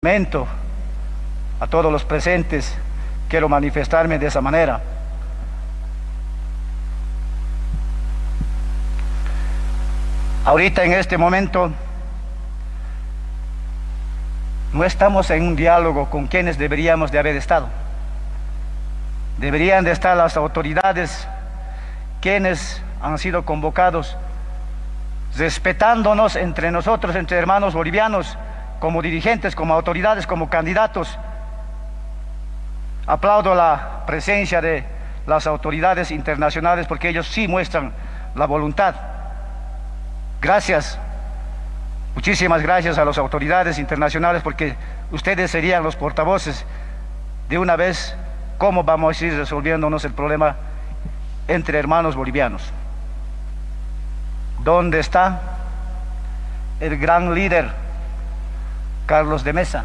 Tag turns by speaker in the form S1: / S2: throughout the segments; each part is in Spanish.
S1: momento, a todos los presentes, quiero manifestarme de esa manera. Ahorita en este momento no estamos en un diálogo con quienes deberíamos de haber estado. Deberían de estar las autoridades, quienes han sido convocados, respetándonos entre nosotros, entre hermanos bolivianos, como dirigentes, como autoridades, como candidatos. Aplaudo la presencia de las autoridades internacionales porque ellos sí muestran la voluntad. Gracias, muchísimas gracias a las autoridades internacionales porque ustedes serían los portavoces de una vez cómo vamos a ir resolviéndonos el problema entre hermanos bolivianos. ¿Dónde está el gran líder Carlos de Mesa?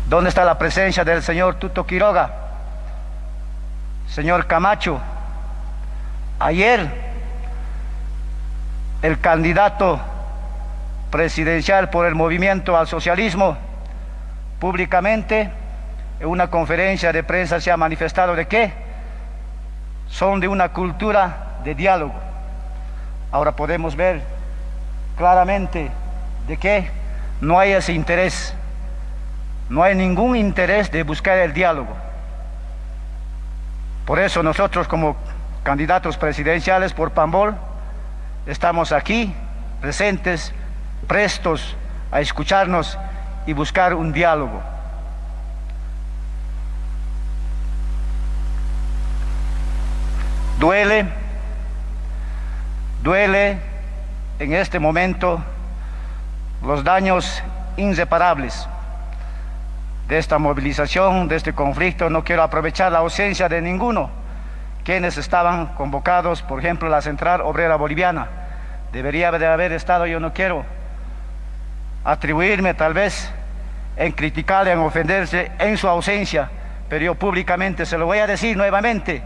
S1: ¿Dónde está la presencia del señor Tuto Quiroga? Señor Camacho, ayer el candidato presidencial por el movimiento al socialismo públicamente en una conferencia de prensa se ha manifestado de que son de una cultura de diálogo. Ahora podemos ver claramente de que no hay ese interés, no hay ningún interés de buscar el diálogo. Por eso nosotros como candidatos presidenciales por Pambol estamos aquí, presentes, prestos a escucharnos y buscar un diálogo. Duele en este momento los daños irreparables de esta movilización, de este conflicto. No quiero aprovechar la ausencia de ninguno, quienes estaban convocados, por ejemplo, la Central Obrera Boliviana. Debería de haber estado, yo no quiero atribuirme tal vez en criticarle, en ofenderse en su ausencia, pero yo públicamente se lo voy a decir nuevamente,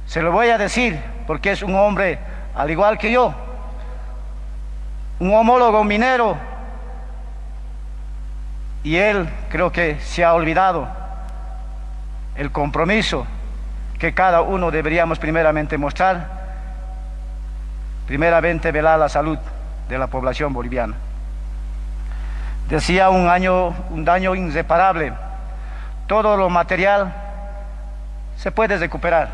S1: se lo voy a decir porque es un hombre al igual que yo, un homólogo minero, y él creo que se ha olvidado el compromiso que cada uno deberíamos primeramente mostrar, primeramente velar la salud de la población boliviana. Decía un daño irreparable. Todo lo material se puede recuperar,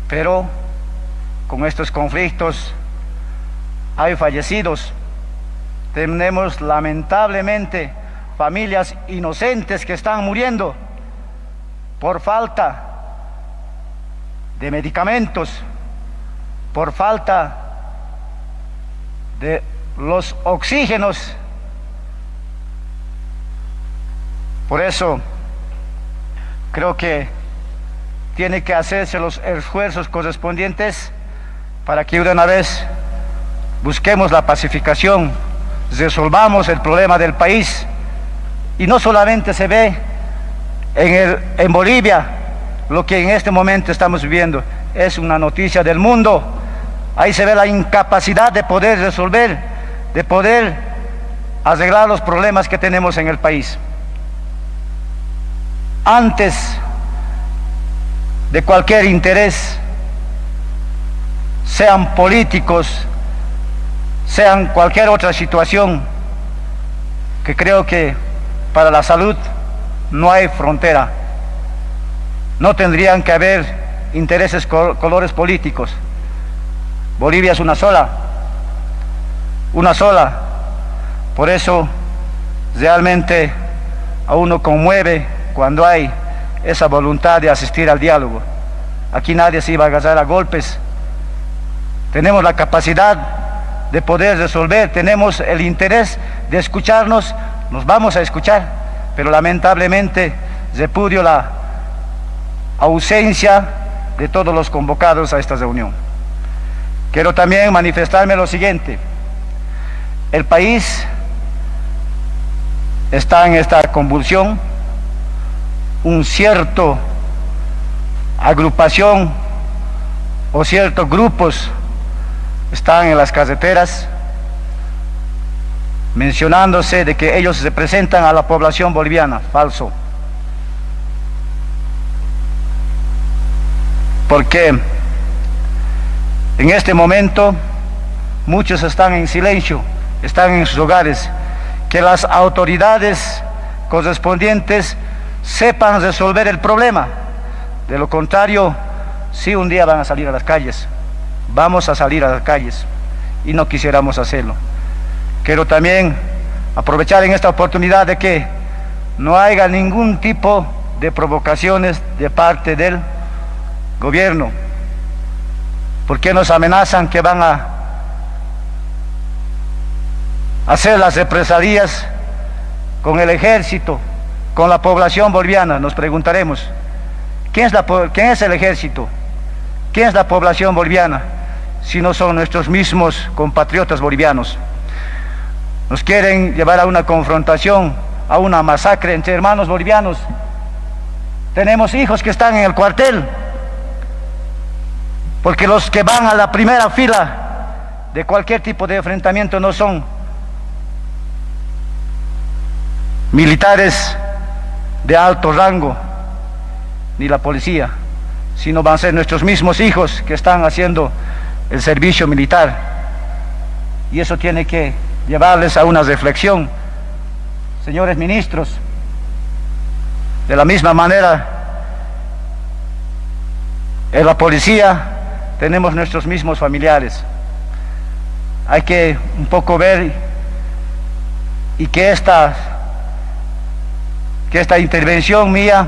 S1: pero con estos conflictos hay fallecidos. Tenemos lamentablemente familias inocentes que están muriendo por falta de medicamentos, por falta de los oxígenos. Por eso creo que tiene que hacerse los esfuerzos correspondientes para que de una vez busquemos la pacificación, resolvamos el problema del país. Y no solamente se ve en Bolivia lo que en este momento estamos viviendo, es una noticia del mundo. Ahí se ve la incapacidad de poder resolver, de poder arreglar los problemas que tenemos en el país. Antes de cualquier interés, sean políticos, sean cualquier otra situación, que creo que para la salud no hay frontera. No tendrían que haber intereses, colores políticos. Bolivia es una sola. Por eso realmente a uno conmueve cuando hay esa voluntad de asistir al diálogo. Aquí nadie se iba a agarrar a golpes. Tenemos la capacidad de poder resolver, tenemos el interés de escucharnos, nos vamos a escuchar, pero lamentablemente repudio la ausencia de todos los convocados a esta reunión. Quiero también manifestarme lo siguiente: el país está en esta convulsión, un cierto agrupación o ciertos grupos están en las carreteras mencionándose de que ellos representan a la población boliviana. Falso. Porque en este momento muchos están en silencio, están en sus hogares. Que las autoridades correspondientes sepan resolver el problema. De lo contrario, sí, un día van a salir a las calles. Vamos a salir a las calles y no quisiéramos hacerlo. Quiero también aprovechar en esta oportunidad de que no haya ningún tipo de provocaciones de parte del gobierno. Porque nos amenazan que van a hacer las represalias con el ejército, con la población boliviana? Nos preguntaremos, ¿quién es el ejército? ¿Quién es la población boliviana? Si no son nuestros mismos compatriotas bolivianos. Nos quieren llevar a una confrontación, a una masacre entre hermanos bolivianos. Tenemos hijos que están en el cuartel, porque los que van a la primera fila de cualquier tipo de enfrentamiento no son militares de alto rango, ni la policía, sino van a ser nuestros mismos hijos que están haciendo el servicio militar. Y eso tiene que llevarles a una reflexión, señores ministros. De la misma manera, en la policía tenemos nuestros mismos familiares. Hay que un poco ver y que esta intervención mía,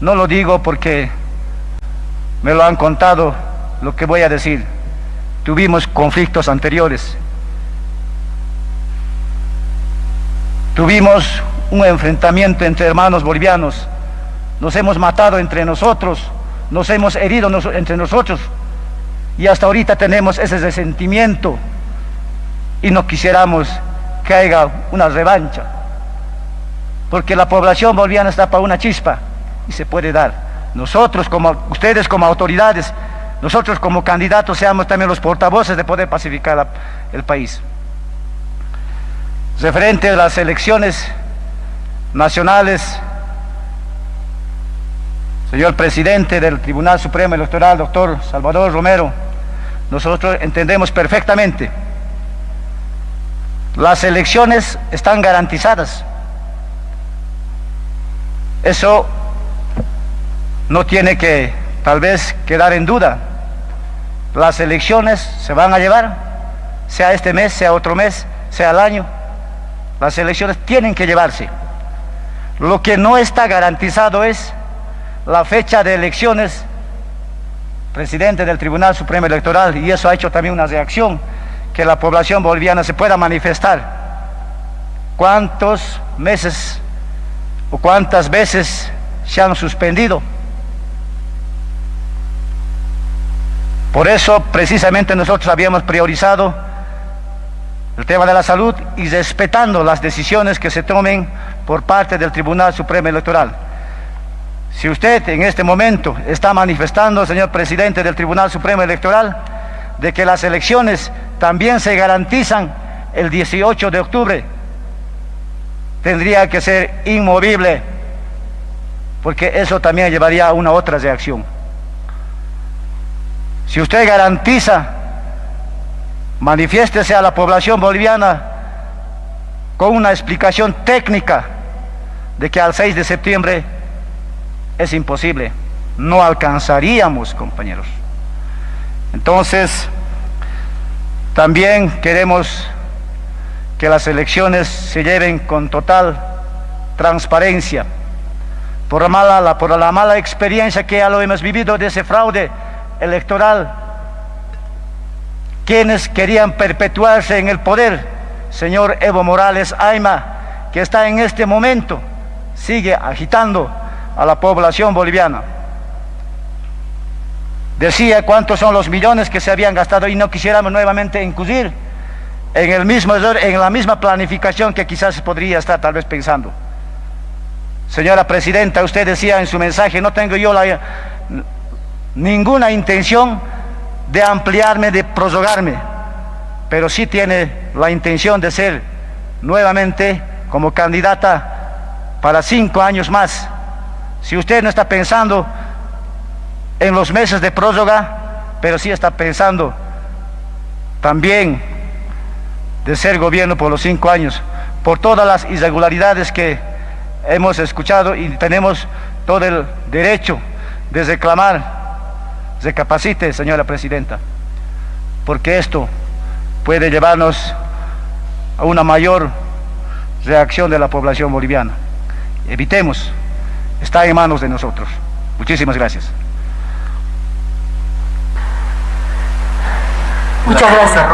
S1: no lo digo porque me lo han contado, lo que voy a decir. Tuvimos conflictos anteriores. Tuvimos un enfrentamiento entre hermanos bolivianos. Nos hemos matado entre nosotros, nos hemos herido entre nosotros. Y hasta ahorita tenemos ese resentimiento. Y no quisiéramos que haya una revancha. Porque la población boliviana está para una chispa y se puede dar. Nosotros, ustedes como autoridades, nosotros como candidatos, seamos también los portavoces de poder pacificar el país. Referente a las elecciones nacionales, señor presidente del Tribunal Supremo Electoral, doctor Salvador Romero, nosotros entendemos perfectamente. Las elecciones están garantizadas. Eso no tiene que, tal vez, quedar en duda. Las elecciones se van a llevar, sea este mes, sea otro mes, sea el año. Las elecciones tienen que llevarse. Lo que no está garantizado es la fecha de elecciones, presidente del Tribunal Supremo Electoral, y eso ha hecho también una reacción, que la población boliviana se pueda manifestar. ¿Cuántos meses o cuántas veces se han suspendido? Por eso, precisamente, nosotros habíamos priorizado el tema de la salud y respetando las decisiones que se tomen por parte del Tribunal Supremo Electoral. Si usted en este momento está manifestando, señor presidente del Tribunal Supremo Electoral, de que las elecciones también se garantizan el 18 de octubre, tendría que ser inmovible, porque eso también llevaría a una otra reacción. Si usted garantiza, manifiéstese a la población boliviana con una explicación técnica de que al 6 de septiembre es imposible. No alcanzaríamos, compañeros. Entonces, también queremos que las elecciones se lleven con total transparencia. Por la mala experiencia que ya lo hemos vivido de ese fraude electoral, quienes querían perpetuarse en el poder, señor Evo Morales Ayma, que está en este momento, sigue agitando a la población boliviana. Decía cuántos son los millones que se habían gastado y no quisiéramos nuevamente incurrir en el mismo error, en la misma planificación que quizás podría estar tal vez pensando. Señora presidenta, usted decía en su mensaje, no tengo yo ninguna intención de ampliarme, de prorrogarme, pero sí tiene la intención de ser nuevamente como candidata para 5 años más. Si usted no está pensando en los meses de prórroga, pero sí está pensando también de ser gobierno por los 5 años, por todas las irregularidades que hemos escuchado, y tenemos todo el derecho de reclamar, recapacite, señora presidenta, porque esto puede llevarnos a una mayor reacción de la población boliviana. Evitemos, está en manos de nosotros. Muchísimas gracias.
S2: Muchas gracias.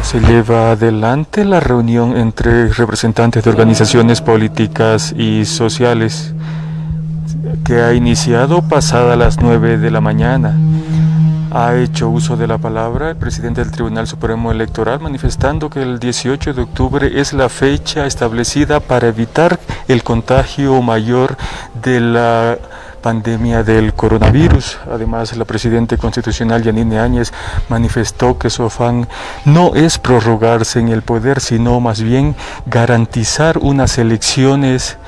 S3: Se lleva adelante la reunión entre representantes de organizaciones políticas y sociales que ha iniciado pasada las 9 de la mañana. Ha hecho uso de la palabra el presidente del Tribunal Supremo Electoral, manifestando que el 18 de octubre es la fecha establecida para evitar el contagio mayor de la pandemia del coronavirus. Además, la presidenta constitucional Yanine Áñez manifestó que su afán no es prorrogarse en el poder, sino más bien garantizar unas elecciones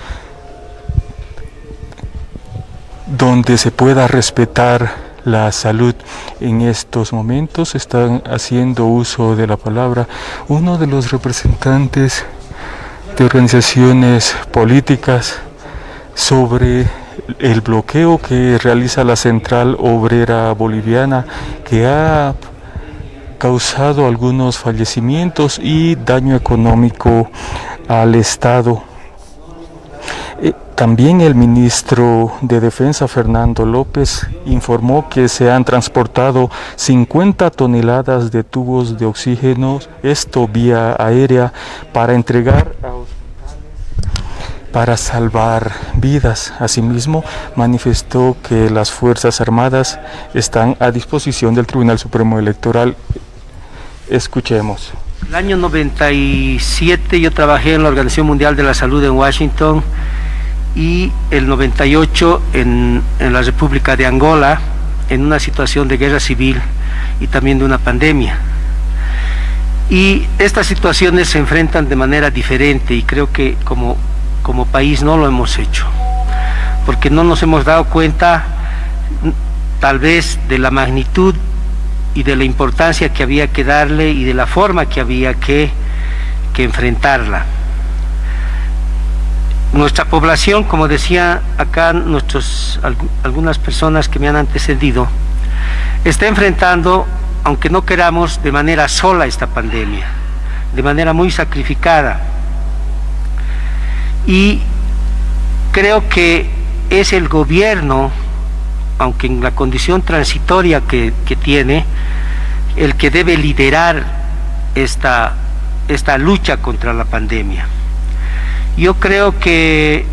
S3: donde se pueda respetar la salud. En estos momentos están haciendo uso de la palabra uno de los representantes de organizaciones políticas sobre el bloqueo que realiza la Central Obrera Boliviana, que ha causado algunos fallecimientos y daño económico al Estado. También el ministro de Defensa, Fernando López, informó que se han transportado 50 toneladas de tubos de oxígeno, esto vía aérea, para entregar a para salvar vidas. Asimismo, manifestó que las Fuerzas Armadas están a disposición del Tribunal Supremo Electoral. Escuchemos.
S4: El año 97 yo trabajé en la Organización Mundial de la Salud en Washington, y el 98 en la República de Angola, en una situación de guerra civil y también de una pandemia. Y estas situaciones se enfrentan de manera diferente, y creo que como país no lo hemos hecho, porque no nos hemos dado cuenta tal vez de la magnitud y de la importancia que había que darle y de la forma que había que enfrentarla. Nuestra población, como decía acá algunas personas que me han antecedido, está enfrentando, aunque no queramos, de manera sola esta pandemia, de manera muy sacrificada. Y creo que es el gobierno, aunque en la condición transitoria que tiene, el que debe liderar esta lucha contra la pandemia. Yo creo que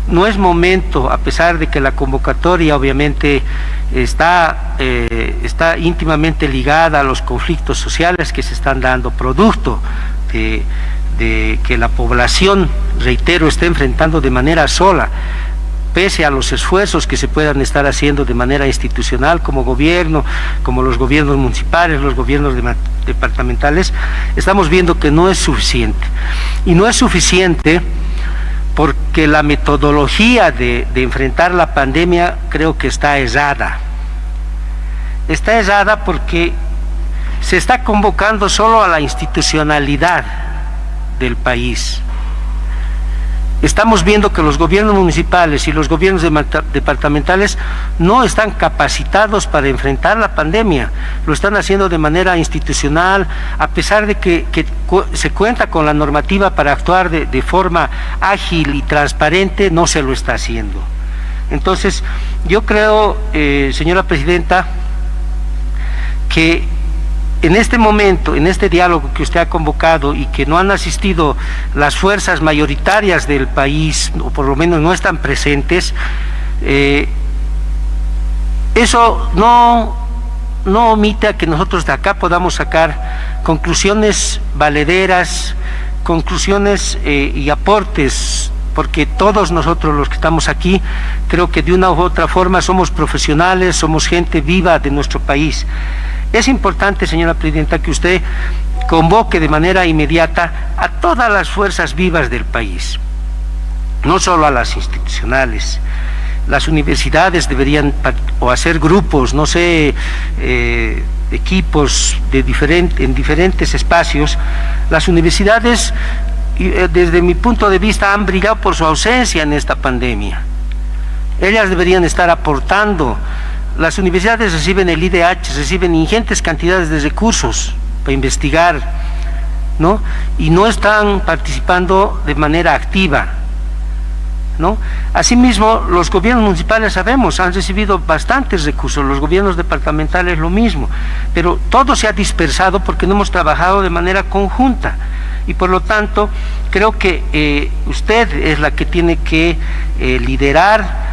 S4: no es momento, a pesar de que la convocatoria obviamente está íntimamente ligada a los conflictos sociales que se están dando, producto de que la población, reitero, está enfrentando de manera sola, pese a los esfuerzos que se puedan estar haciendo de manera institucional como gobierno, como los gobiernos municipales, los gobiernos departamentales, estamos viendo que no es suficiente. Y no es suficiente porque la metodología de enfrentar la pandemia creo que está errada. Está errada porque se está convocando solo a la institucionalidad del país. Estamos viendo que los gobiernos municipales y los gobiernos departamentales no están capacitados para enfrentar la pandemia, lo están haciendo de manera institucional, a pesar de que se cuenta con la normativa para actuar de forma ágil y transparente, no se lo está haciendo. Entonces, yo creo, señora presidenta, que en este momento, en este diálogo que usted ha convocado y que no han asistido las fuerzas mayoritarias del país, o por lo menos no están presentes, eso no omite a que nosotros de acá podamos sacar conclusiones valederas, conclusiones y aportes, porque todos nosotros los que estamos aquí, creo que de una u otra forma somos profesionales, somos gente viva de nuestro país. Es importante, señora presidenta, que usted convoque de manera inmediata a todas las fuerzas vivas del país, no solo a las institucionales. Las universidades deberían o hacer grupos, no sé, equipos en diferentes espacios. Las universidades, desde mi punto de vista, han brillado por su ausencia en esta pandemia. Ellas deberían estar aportando. Las universidades reciben el IDH, reciben ingentes cantidades de recursos para investigar, ¿no? Y no están participando de manera activa, ¿no? Asimismo, los gobiernos municipales, sabemos, han recibido bastantes recursos, los gobiernos departamentales lo mismo, pero todo se ha dispersado porque no hemos trabajado de manera conjunta, y por lo tanto creo que usted es la que tiene que liderar,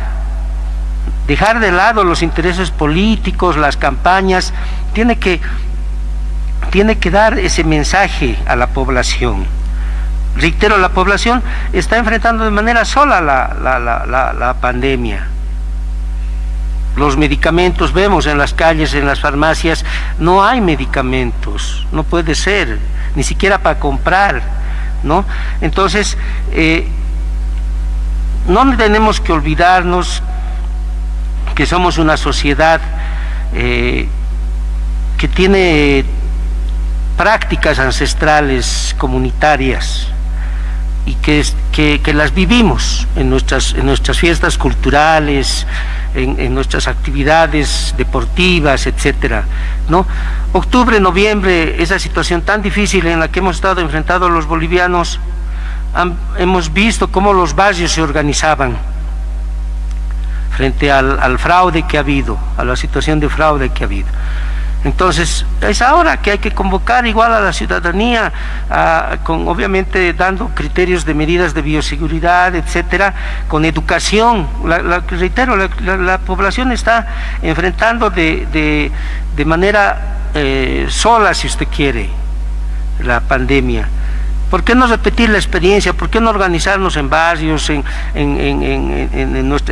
S4: dejar de lado los intereses políticos, las campañas, tiene que dar ese mensaje a la población. Reitero, la población está enfrentando de manera sola la pandemia. Los medicamentos, vemos en las calles, en las farmacias, no hay medicamentos, no puede ser, ni siquiera para comprar, ¿no? Entonces, no tenemos que olvidarnos que somos una sociedad que tiene prácticas ancestrales comunitarias y que las vivimos en nuestras fiestas culturales, en nuestras actividades deportivas, etcétera, ¿no? Octubre, noviembre, esa situación tan difícil en la que hemos estado enfrentados los bolivianos, hemos visto cómo los barrios se organizaban frente al fraude que ha habido, a la situación de fraude que ha habido. Entonces, es ahora que hay que convocar igual a la ciudadanía, obviamente dando criterios de medidas de bioseguridad, etcétera, con educación. Reitero, la población está enfrentando de manera sola, si usted quiere, la pandemia. ¿Por qué no repetir la experiencia? ¿Por qué no organizarnos en barrios, en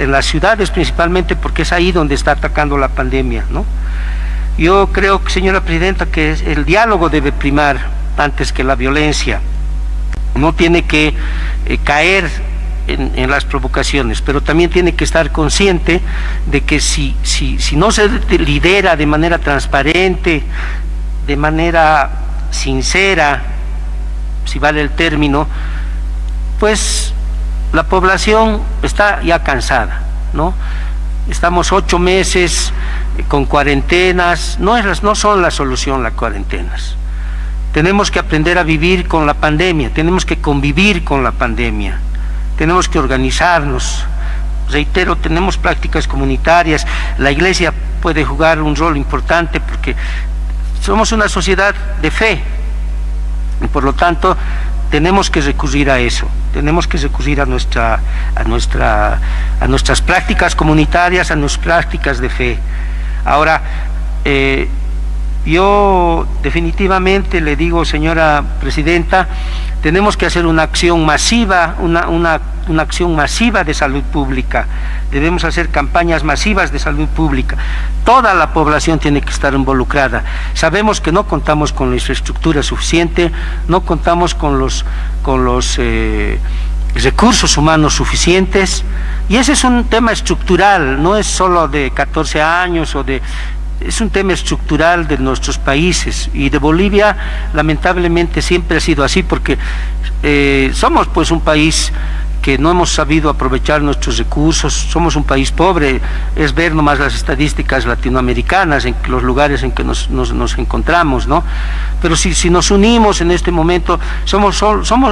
S4: las ciudades principalmente? Porque es ahí donde está atacando la pandemia, ¿no? Yo creo, señora presidenta, que el diálogo debe primar antes que la violencia. No tiene que caer en las provocaciones, pero también tiene que estar consciente de que si no se lidera de manera transparente, de manera sincera, si vale el término, pues la población está ya cansada, ¿no? Estamos 8 meses con cuarentenas, no son la solución las cuarentenas. Tenemos que aprender a vivir con la pandemia, tenemos que convivir con la pandemia, tenemos que organizarnos. Reitero, tenemos prácticas comunitarias, la iglesia puede jugar un rol importante porque somos una sociedad de fe, y por lo tanto tenemos que recurrir a eso, tenemos que recurrir a nuestras prácticas comunitarias, a nuestras prácticas de fe. Ahora, yo definitivamente le digo, señora presidenta, tenemos que hacer una acción masiva, una acción masiva de salud pública. Debemos hacer campañas masivas de salud pública. Toda la población tiene que estar involucrada. Sabemos que no contamos con la infraestructura suficiente, no contamos con los recursos humanos suficientes, y ese es un tema estructural, no es solo de 14 años es un tema estructural de nuestros países, y de Bolivia lamentablemente siempre ha sido así, porque somos pues un país que no hemos sabido aprovechar nuestros recursos. Somos un país pobre, es ver nomás las estadísticas latinoamericanas, en los lugares en que nos encontramos, ¿no? Pero si nos unimos en este momento, somos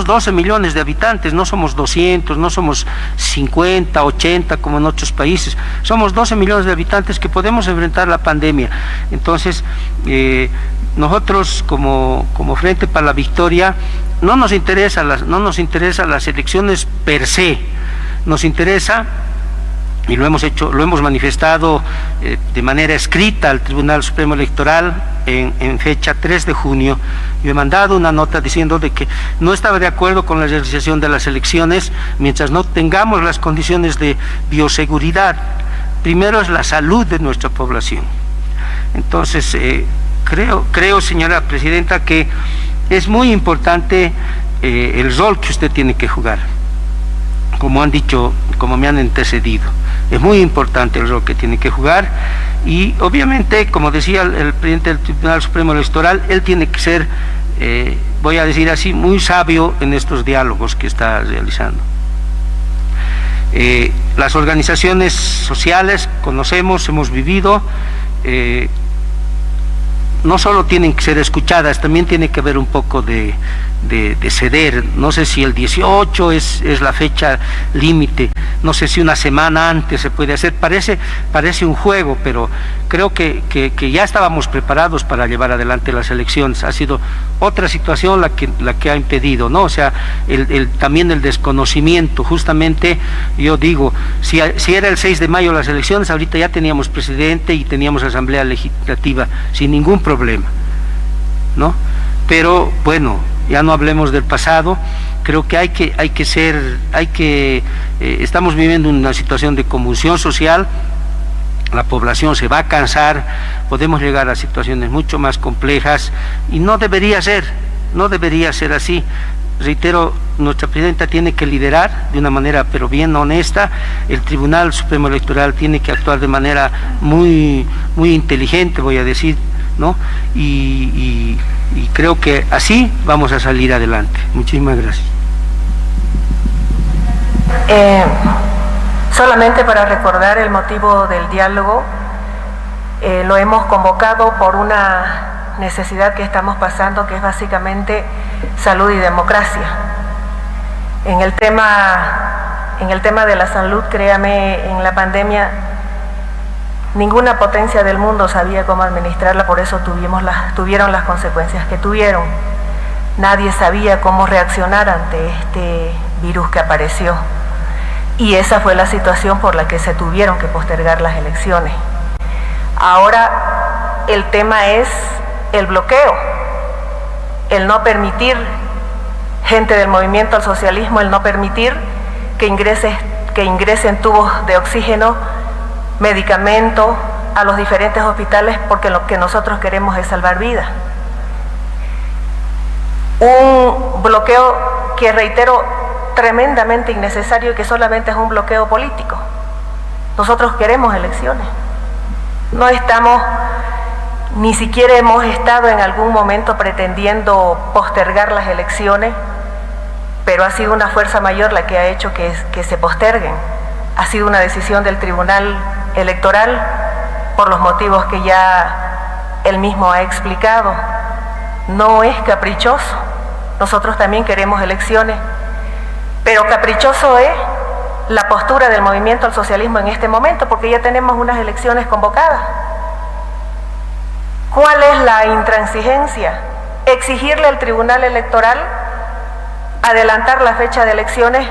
S4: 12 millones de habitantes, no somos 200, no somos 50, 80 como en otros países, somos 12 millones de habitantes que podemos enfrentar la pandemia. Entonces, nosotros como Frente para la Victoria no nos interesan las elecciones per se, nos interesa, y lo hemos manifestado de manera escrita al Tribunal Supremo Electoral en fecha 3 de junio. Yo he mandado una nota diciendo de que no estaba de acuerdo con la realización de las elecciones mientras no tengamos las condiciones de bioseguridad. Primero es la salud de nuestra población. Entonces, creo, señora Presidenta, que es muy importante el rol que usted tiene que jugar, como han dicho, como me han antecedido. Es muy importante el rol que tiene que jugar y obviamente, como decía el presidente del Tribunal Supremo Electoral, él tiene que ser, voy a decir así, muy sabio en estos diálogos que está realizando. Las organizaciones sociales, conocemos, hemos vivido, no solo tienen que ser escuchadas, también tiene que haber un poco de ceder. No sé si el 18 es la fecha límite, no sé si una semana antes se puede hacer, parece un juego, pero creo que ya estábamos preparados para llevar adelante las elecciones. Ha sido otra situación la que ha impedido, ¿no? O sea, también el desconocimiento. Justamente yo digo, si era el 6 de mayo las elecciones, ahorita ya teníamos presidente y teníamos asamblea legislativa sin ningún problema, ¿no? Pero bueno, ya no hablemos del pasado. Creo que estamos viviendo una situación de convulsión social, la población se va a cansar, podemos llegar a situaciones mucho más complejas y no debería ser así. Reitero, nuestra presidenta tiene que liderar de una manera pero bien honesta, el Tribunal Supremo Electoral tiene que actuar de manera muy inteligente, voy a decir, ¿no? Y creo que así vamos a salir adelante. Muchísimas gracias.
S2: Solamente para recordar el motivo del diálogo, lo hemos convocado por una necesidad que estamos pasando, que es básicamente salud y democracia. En el tema de la salud, créame, en la pandemia ninguna potencia del mundo sabía cómo administrarla, por eso tuvieron las consecuencias que tuvieron. Nadie sabía cómo reaccionar ante este virus que apareció. Y esa fue la situación por la que se tuvieron que postergar las elecciones. Ahora el tema es el bloqueo, el no permitir, gente del movimiento al socialismo, el no permitir que ingresen tubos de oxígeno, medicamentos a los diferentes hospitales, porque lo que nosotros queremos es salvar vidas. Un bloqueo que, reitero, tremendamente innecesario y que solamente es un bloqueo político. Nosotros queremos elecciones. No estamos, ni siquiera hemos estado en algún momento pretendiendo postergar las elecciones, pero ha sido una fuerza mayor la que ha hecho que se posterguen. Ha sido una decisión del Tribunal Electoral por los motivos que ya él mismo ha explicado. No es caprichoso. Nosotros también queremos elecciones, pero caprichoso es la postura del movimiento al socialismo en este momento, porque ya tenemos unas elecciones convocadas. ¿Cuál es la intransigencia? Exigirle al Tribunal Electoral adelantar la fecha de elecciones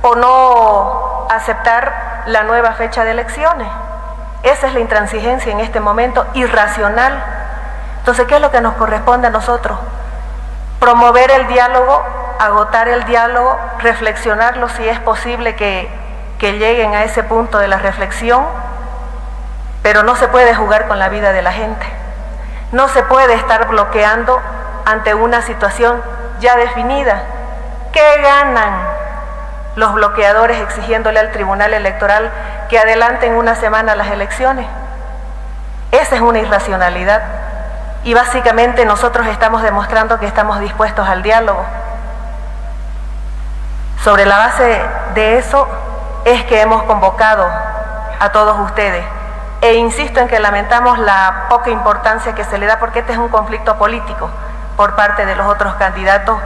S2: o no aceptar la nueva fecha de elecciones. Esa es la intransigencia en este momento, irracional. Entonces, ¿qué es lo que nos corresponde a nosotros? Promover el diálogo, agotar el diálogo, reflexionarlo si es posible que lleguen a ese punto de la reflexión, pero no se puede jugar con la vida de la gente. No se puede estar bloqueando ante una situación ya definida. ¿Qué ganan los bloqueadores exigiéndole al Tribunal Electoral que adelanten una semana las elecciones? Esa es una irracionalidad. Y básicamente nosotros estamos demostrando que estamos dispuestos al diálogo. Sobre la base de eso es que hemos convocado a todos ustedes. E insisto en que lamentamos la poca importancia que se le da, porque este es un conflicto político por parte de los otros candidatos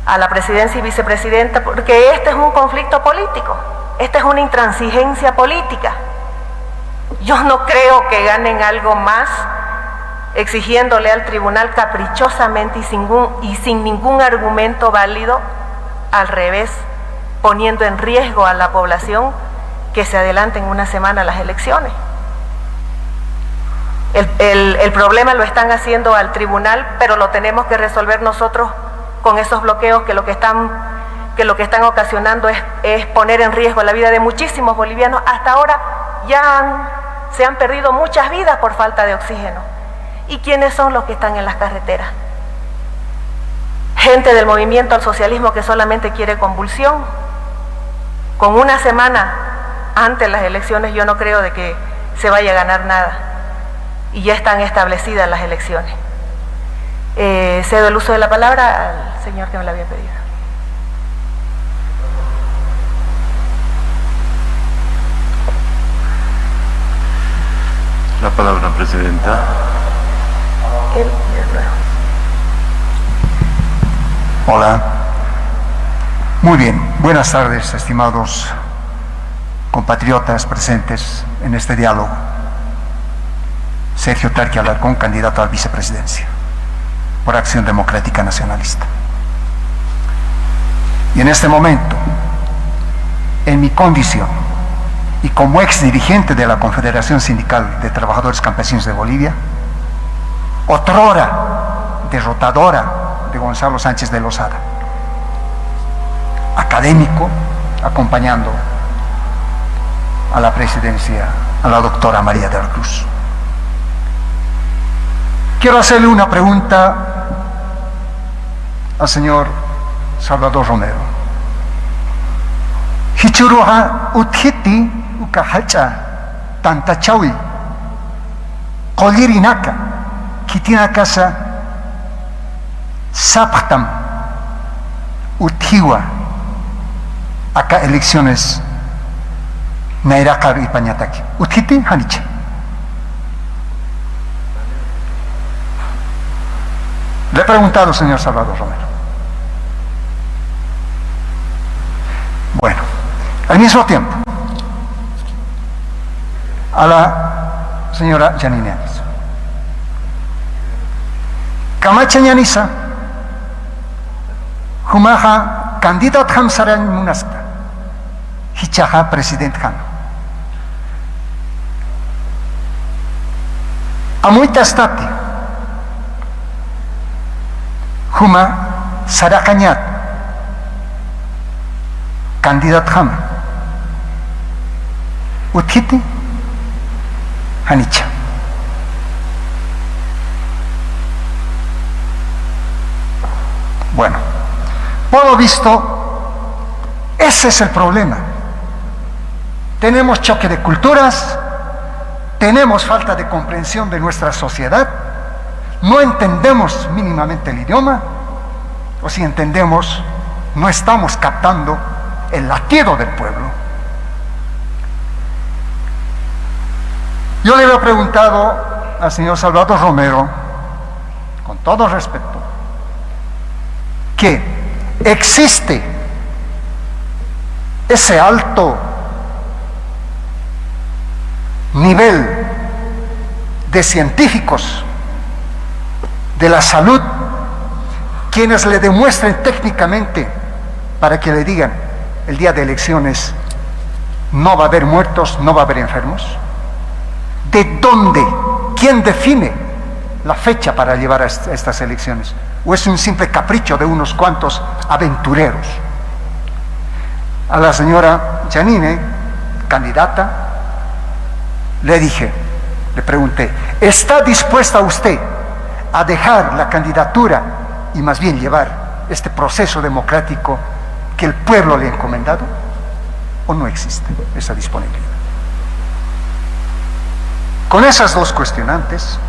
S2: a la presidencia y vicepresidenta, porque este es un conflicto político, esta es una intransigencia política. Yo no creo que ganen algo más exigiéndole al tribunal caprichosamente y sin ningún argumento válido, al revés, poniendo en riesgo a la población que se adelanten una semana las elecciones. El problema lo están haciendo al tribunal, pero lo tenemos que resolver nosotros con esos bloqueos que lo que están ocasionando es poner en riesgo la vida de muchísimos bolivianos. Hasta ahora se han perdido muchas vidas por falta de oxígeno. ¿Y quiénes son los que están en las carreteras? Gente del movimiento al socialismo que solamente quiere convulsión. Con una semana antes de las elecciones yo no creo de que se vaya a ganar nada. Y ya están establecidas las elecciones. Cedo el uso de la palabra al señor que me la había pedido.
S5: La palabra, presidenta.
S6: Hola. Muy bien. Buenas tardes, estimados compatriotas presentes en este diálogo. Sergio Tarqui Alarcón, candidato a la vicepresidencia por Acción Democrática Nacionalista. Y en este momento, en mi condición y como ex dirigente de la Confederación Sindical de Trabajadores Campesinos de Bolivia, otrora derrotadora de Gonzalo Sánchez de Lozada, académico, acompañando a la presidencia a la doctora María de la Cruz. Quiero hacerle una pregunta al señor Salvador Romero. Hichuruha uthiti ukahacha tantachawi qolirinaka kitina casa saptam uthiwa acá elecciones Nairakar y Pañataki. Uthiti hanicha. Le he preguntado, señor Salvador Romero. Bueno, al mismo tiempo, a la señora Yanine Áñez. Camacha Ñanisa, Humaja, candidato Hamsaran Munasta, Hichaja, presidente Han. Amuita Stati. Huma Sarakanyat kandidat Ham Uthiti Hanicha. Bueno, por lo visto, ese es el problema. Tenemos choque de culturas, tenemos falta de comprensión de nuestra sociedad. No entendemos mínimamente el idioma, o si entendemos, no estamos captando el latido del pueblo. Yo le había preguntado al señor Salvador Romero, con todo respeto, que existe ese alto nivel de científicos de la salud, quienes le demuestren técnicamente para que le digan el día de elecciones no va a haber muertos, no va a haber enfermos. ¿De dónde? ¿Quién define la fecha para llevar a estas elecciones? ¿O es un simple capricho de unos cuantos aventureros? A la señora Yanine, candidata, le pregunté, ¿está dispuesta usted a dejar la candidatura y más bien llevar este proceso democrático que el pueblo le ha encomendado? ¿O no existe esa disponibilidad? Con esas dos cuestionantes,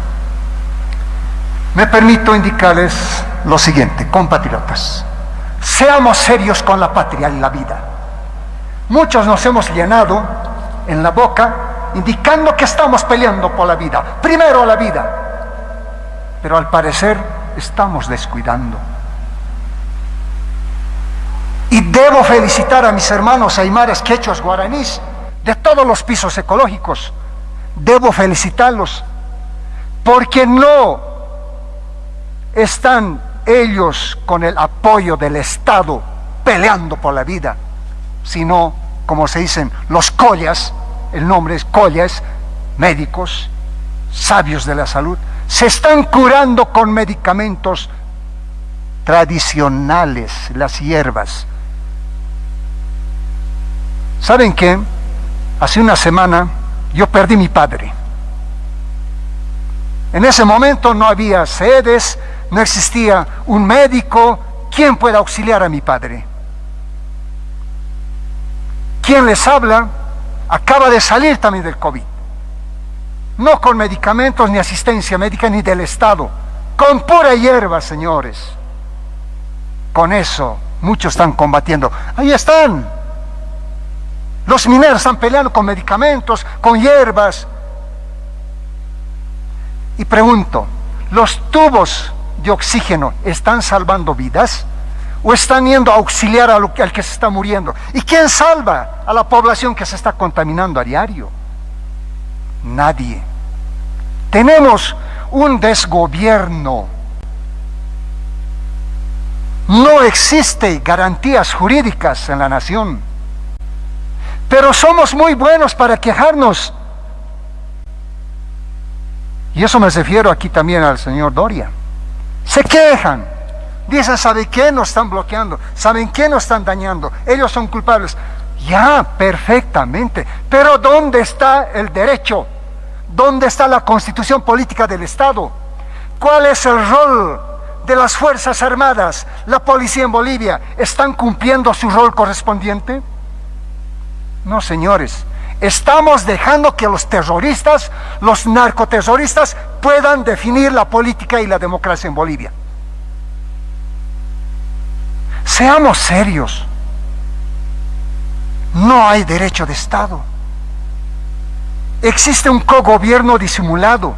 S6: me permito indicarles lo siguiente, compatriotas. Seamos serios con la patria y la vida. Muchos nos hemos llenado en la boca indicando que estamos peleando por la vida, primero la vida, pero al parecer estamos descuidando. Y debo felicitar a mis hermanos aymaras, quechuas, guaraníes, de todos los pisos ecológicos. Debo felicitarlos, porque no están ellos con el apoyo del Estado peleando por la vida, sino, como se dicen, los collas, el nombre es collas, médicos, sabios de la salud, se están curando con medicamentos tradicionales, las hierbas. ¿Saben qué? Hace una semana yo perdí mi padre. En ese momento no había sedes, no existía un médico. ¿Quién puede auxiliar a mi padre? ¿Quién les habla? Acaba de salir también del COVID. No con medicamentos ni asistencia médica ni del Estado, con pura hierba, señores. Con eso muchos están combatiendo. Ahí están. Los mineros están peleando con medicamentos, con hierbas. Y pregunto, ¿los tubos de oxígeno están salvando vidas? ¿O están yendo a auxiliar al que se está muriendo? ¿Y quién salva a la población que se está contaminando a diario? Nadie. Tenemos un desgobierno. No existen garantías jurídicas en la nación. Pero somos muy buenos para quejarnos. Y eso me refiero aquí también al señor Doria. Se quejan. Dicen, ¿saben qué? Nos están bloqueando. ¿Saben qué? Nos están dañando. Ellos son culpables. Ya, perfectamente. Pero ¿dónde está el derecho? ¿Dónde está la constitución política del Estado? ¿Cuál es el rol de las Fuerzas Armadas? ¿La policía en Bolivia están cumpliendo su rol correspondiente? No, señores. Estamos dejando que los terroristas, los narcoterroristas, puedan definir la política y la democracia en Bolivia. Seamos serios. No hay derecho de Estado. Existe un cogobierno disimulado,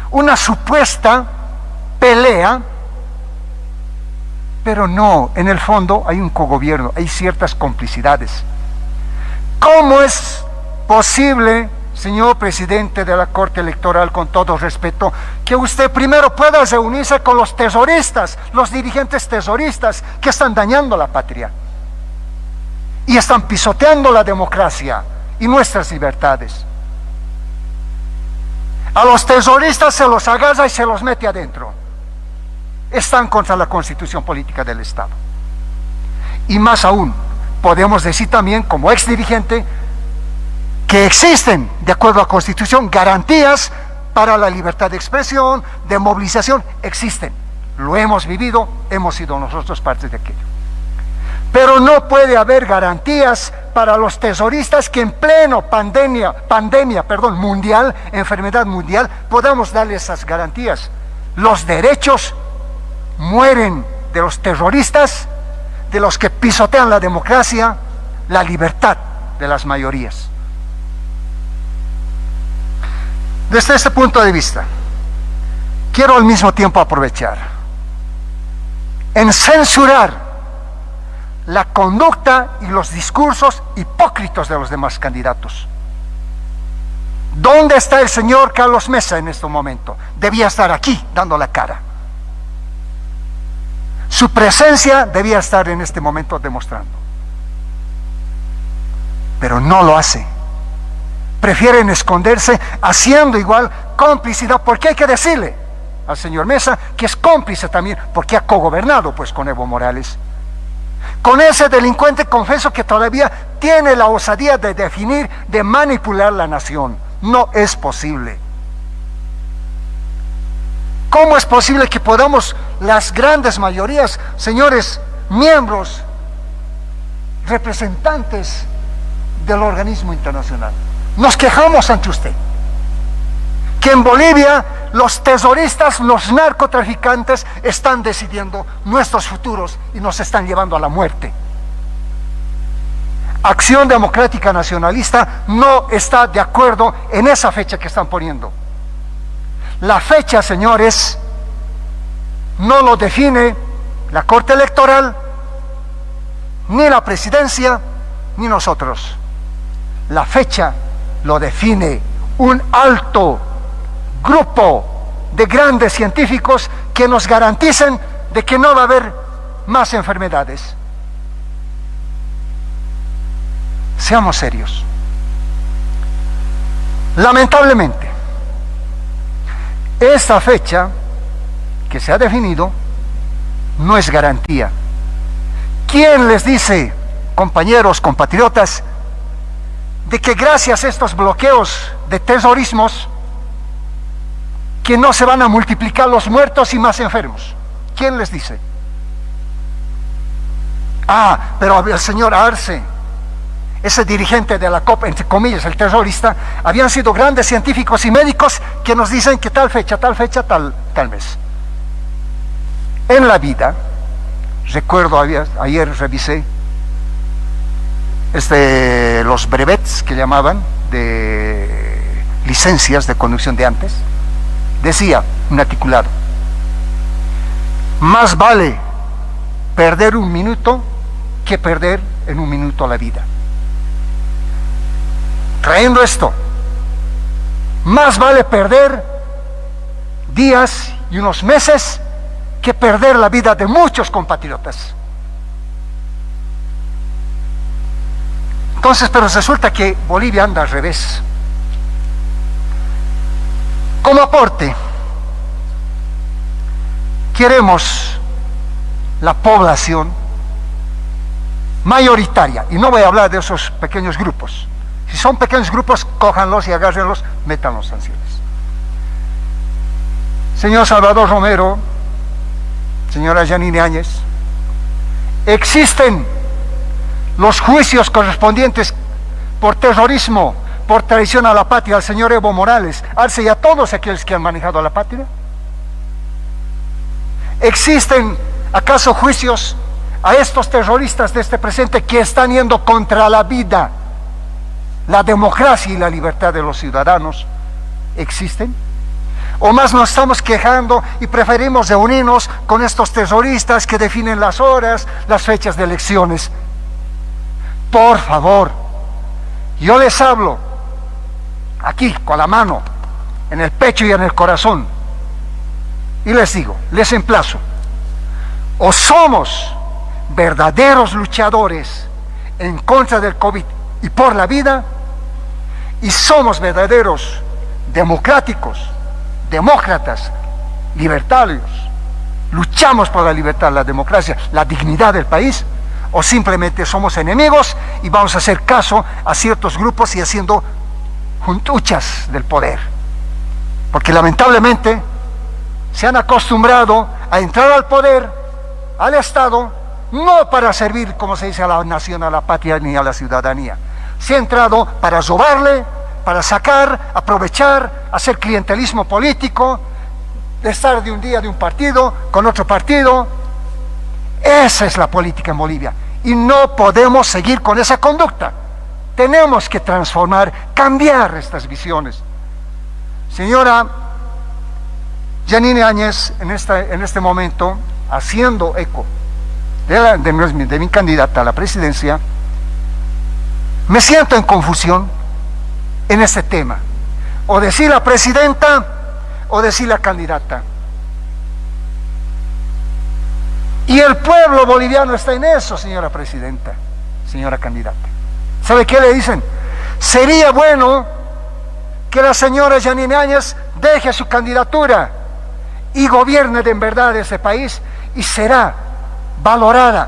S6: una supuesta pelea, pero no, en el fondo hay un cogobierno, hay ciertas complicidades. ¿Cómo es posible, señor presidente de la Corte Electoral, con todo respeto, que usted primero pueda reunirse con los terroristas, los dirigentes terroristas que están dañando la patria y están pisoteando la democracia y nuestras libertades? A los terroristas se los agarra y se los mete adentro. Están contra la constitución política del Estado. Y más aún, podemos decir también, como ex dirigente, que existen, de acuerdo a la Constitución, garantías para la libertad de expresión, de movilización, existen. Lo hemos vivido, hemos sido nosotros parte de aquello. Pero no puede haber garantías para los terroristas que en pleno pandemia mundial, enfermedad mundial, podamos darle esas garantías. Los derechos mueren de los terroristas, de los que pisotean la democracia, la libertad de las mayorías. Desde este punto de vista, quiero al mismo tiempo aprovechar en censurar la conducta y los discursos hipócritas de los demás candidatos. ¿Dónde está el señor Carlos Mesa en este momento? Debía estar aquí, dando la cara. Su presencia debía estar en este momento demostrando. Pero no lo hace. Prefieren esconderse, haciendo igual complicidad, porque hay que decirle al señor Mesa que es cómplice también, porque ha cogobernado pues con Evo Morales. Con ese delincuente, confeso, que todavía tiene la osadía de definir, de manipular la nación. No es posible. ¿Cómo es posible que podamos, las grandes mayorías, señores miembros, representantes del organismo internacional, nos quejamos ante usted? que en Bolivia los terroristas, los narcotraficantes están decidiendo nuestros futuros y nos están llevando a la muerte. Acción Democrática Nacionalista no está de acuerdo en esa fecha que están poniendo. La fecha, señores, no lo define la Corte Electoral, ni la Presidencia, ni nosotros. La fecha lo define un alto grupo de grandes científicos que nos garanticen de que no va a haber más enfermedades. Seamos serios. Lamentablemente, esta fecha que se ha definido no es garantía. ¿Quién les dice, compañeros, compatriotas, de que gracias a estos bloqueos de terrorismos, que no se van a multiplicar los muertos y más enfermos? ¿Quién les dice? Pero el señor Arce, ese dirigente de la COP, entre comillas, el terrorista, habían sido grandes científicos y médicos que nos dicen que tal fecha, tal mes. En la vida, recuerdo, ayer revisé los brevets que llamaban, de licencias de conducción de antes, decía un articulado: más vale perder un minuto que perder en un minuto la vida. Trayendo esto, más vale perder días y unos meses que perder la vida de muchos compatriotas. Entonces, pero resulta que Bolivia anda al revés. Como aporte, queremos la población mayoritaria, y no voy a hablar de esos pequeños grupos. Si son pequeños grupos, cójanlos y agárrenlos, métanlos sanciones. Señor Salvador Romero, señora Yanine Áñez, existen los juicios correspondientes por terrorismo, por traición a la patria, al señor Evo Morales, Arce y a todos aquellos que han manejado a la patria. ¿Existen acaso juicios a estos terroristas de este presente que están yendo contra la vida, la democracia y la libertad de los ciudadanos? ¿Existen? ¿O más nos estamos quejando y preferimos reunirnos con estos terroristas que definen las horas, las fechas de elecciones? Por favor, yo les hablo aquí con la mano en el pecho y en el corazón y les digo, les emplazo: o somos verdaderos luchadores en contra del COVID y por la vida, y somos verdaderos democráticos, demócratas, libertarios, luchamos por la libertad, la democracia, la dignidad del país, o simplemente somos enemigos y vamos a hacer caso a ciertos grupos y haciendo juntuchas del poder. Porque lamentablemente se han acostumbrado a entrar al poder, al Estado, no para servir, como se dice, a la nación, a la patria ni a la ciudadanía. Se ha entrado para robarle, para sacar, aprovechar, hacer clientelismo político, de estar de un día de un partido con otro partido. Esa es la política en Bolivia y no podemos seguir con esa conducta. Tenemos que transformar, cambiar estas visiones. Señora Yanine Áñez, en este momento, haciendo eco de mi candidata a la presidencia, me siento en confusión en este tema. O decir la presidenta o decir la candidata. Y el pueblo boliviano está en eso, señora presidenta, señora candidata. ¿Sabe qué le dicen? Sería bueno que la señora Yanine Áñez deje su candidatura y gobierne de en verdad ese país, y será valorada.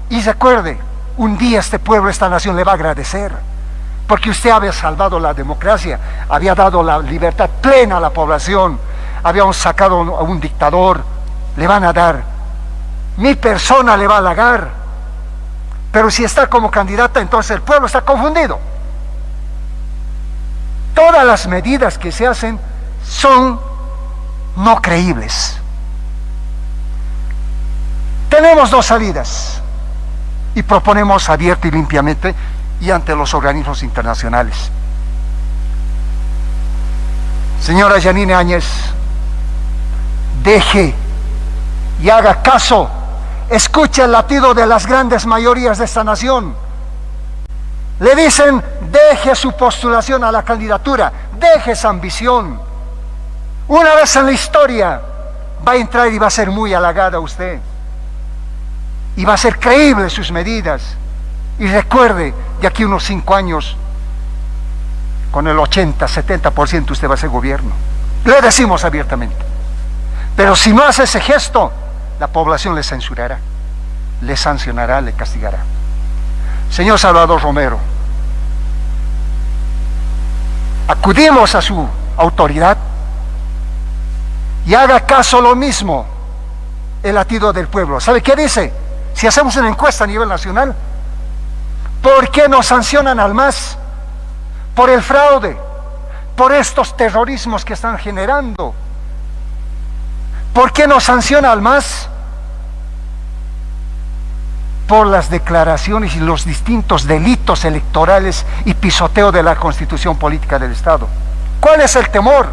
S6: Y recuerde, un día este pueblo, esta nación le va a agradecer, porque usted había salvado la democracia, había dado la libertad plena a la población, habíamos sacado a un dictador, le van a dar. Mi persona le va a halagar, pero si está como candidata, entonces el pueblo está confundido. Todas las medidas que se hacen son no creíbles. Tenemos dos salidas y proponemos abierta y limpiamente y ante los organismos internacionales. Señora Yanine Áñez, deje y haga caso, escuche el latido de las grandes mayorías de esta nación. Le dicen, deje su postulación a la candidatura, deje esa ambición. Una vez en la historia va a entrar y va a ser muy halagada usted. Y va a ser creíble sus medidas. Y recuerde, de aquí a unos 5 años, con el 80-70% usted va a ser gobierno. Le decimos abiertamente. Pero si no hace ese gesto, la población le censurará, le sancionará, le castigará. Señor Salvador Romero, acudimos a su autoridad y haga caso lo mismo el latido del pueblo. ¿Sabe qué dice? Si hacemos una encuesta a nivel nacional, ¿por qué nos sancionan al MAS? Por el fraude, por estos terrorismos que están generando. ¿Por qué nos sanciona al MAS? Por las declaraciones y los distintos delitos electorales y pisoteo de la Constitución Política del Estado. ¿Cuál es el temor?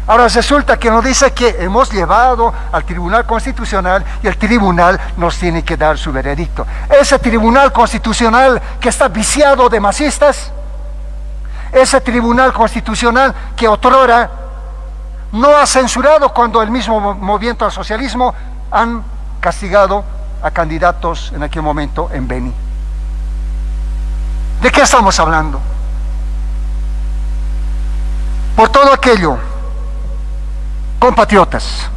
S6: Ahora resulta que nos dice que hemos llevado al Tribunal Constitucional y el Tribunal nos tiene que dar su veredicto. Ese Tribunal Constitucional que está viciado de masistas, ese Tribunal Constitucional que otrora no ha censurado cuando el mismo movimiento al socialismo han castigado a candidatos en aquel momento en Beni. ¿De qué estamos hablando? Por todo aquello, compatriotas,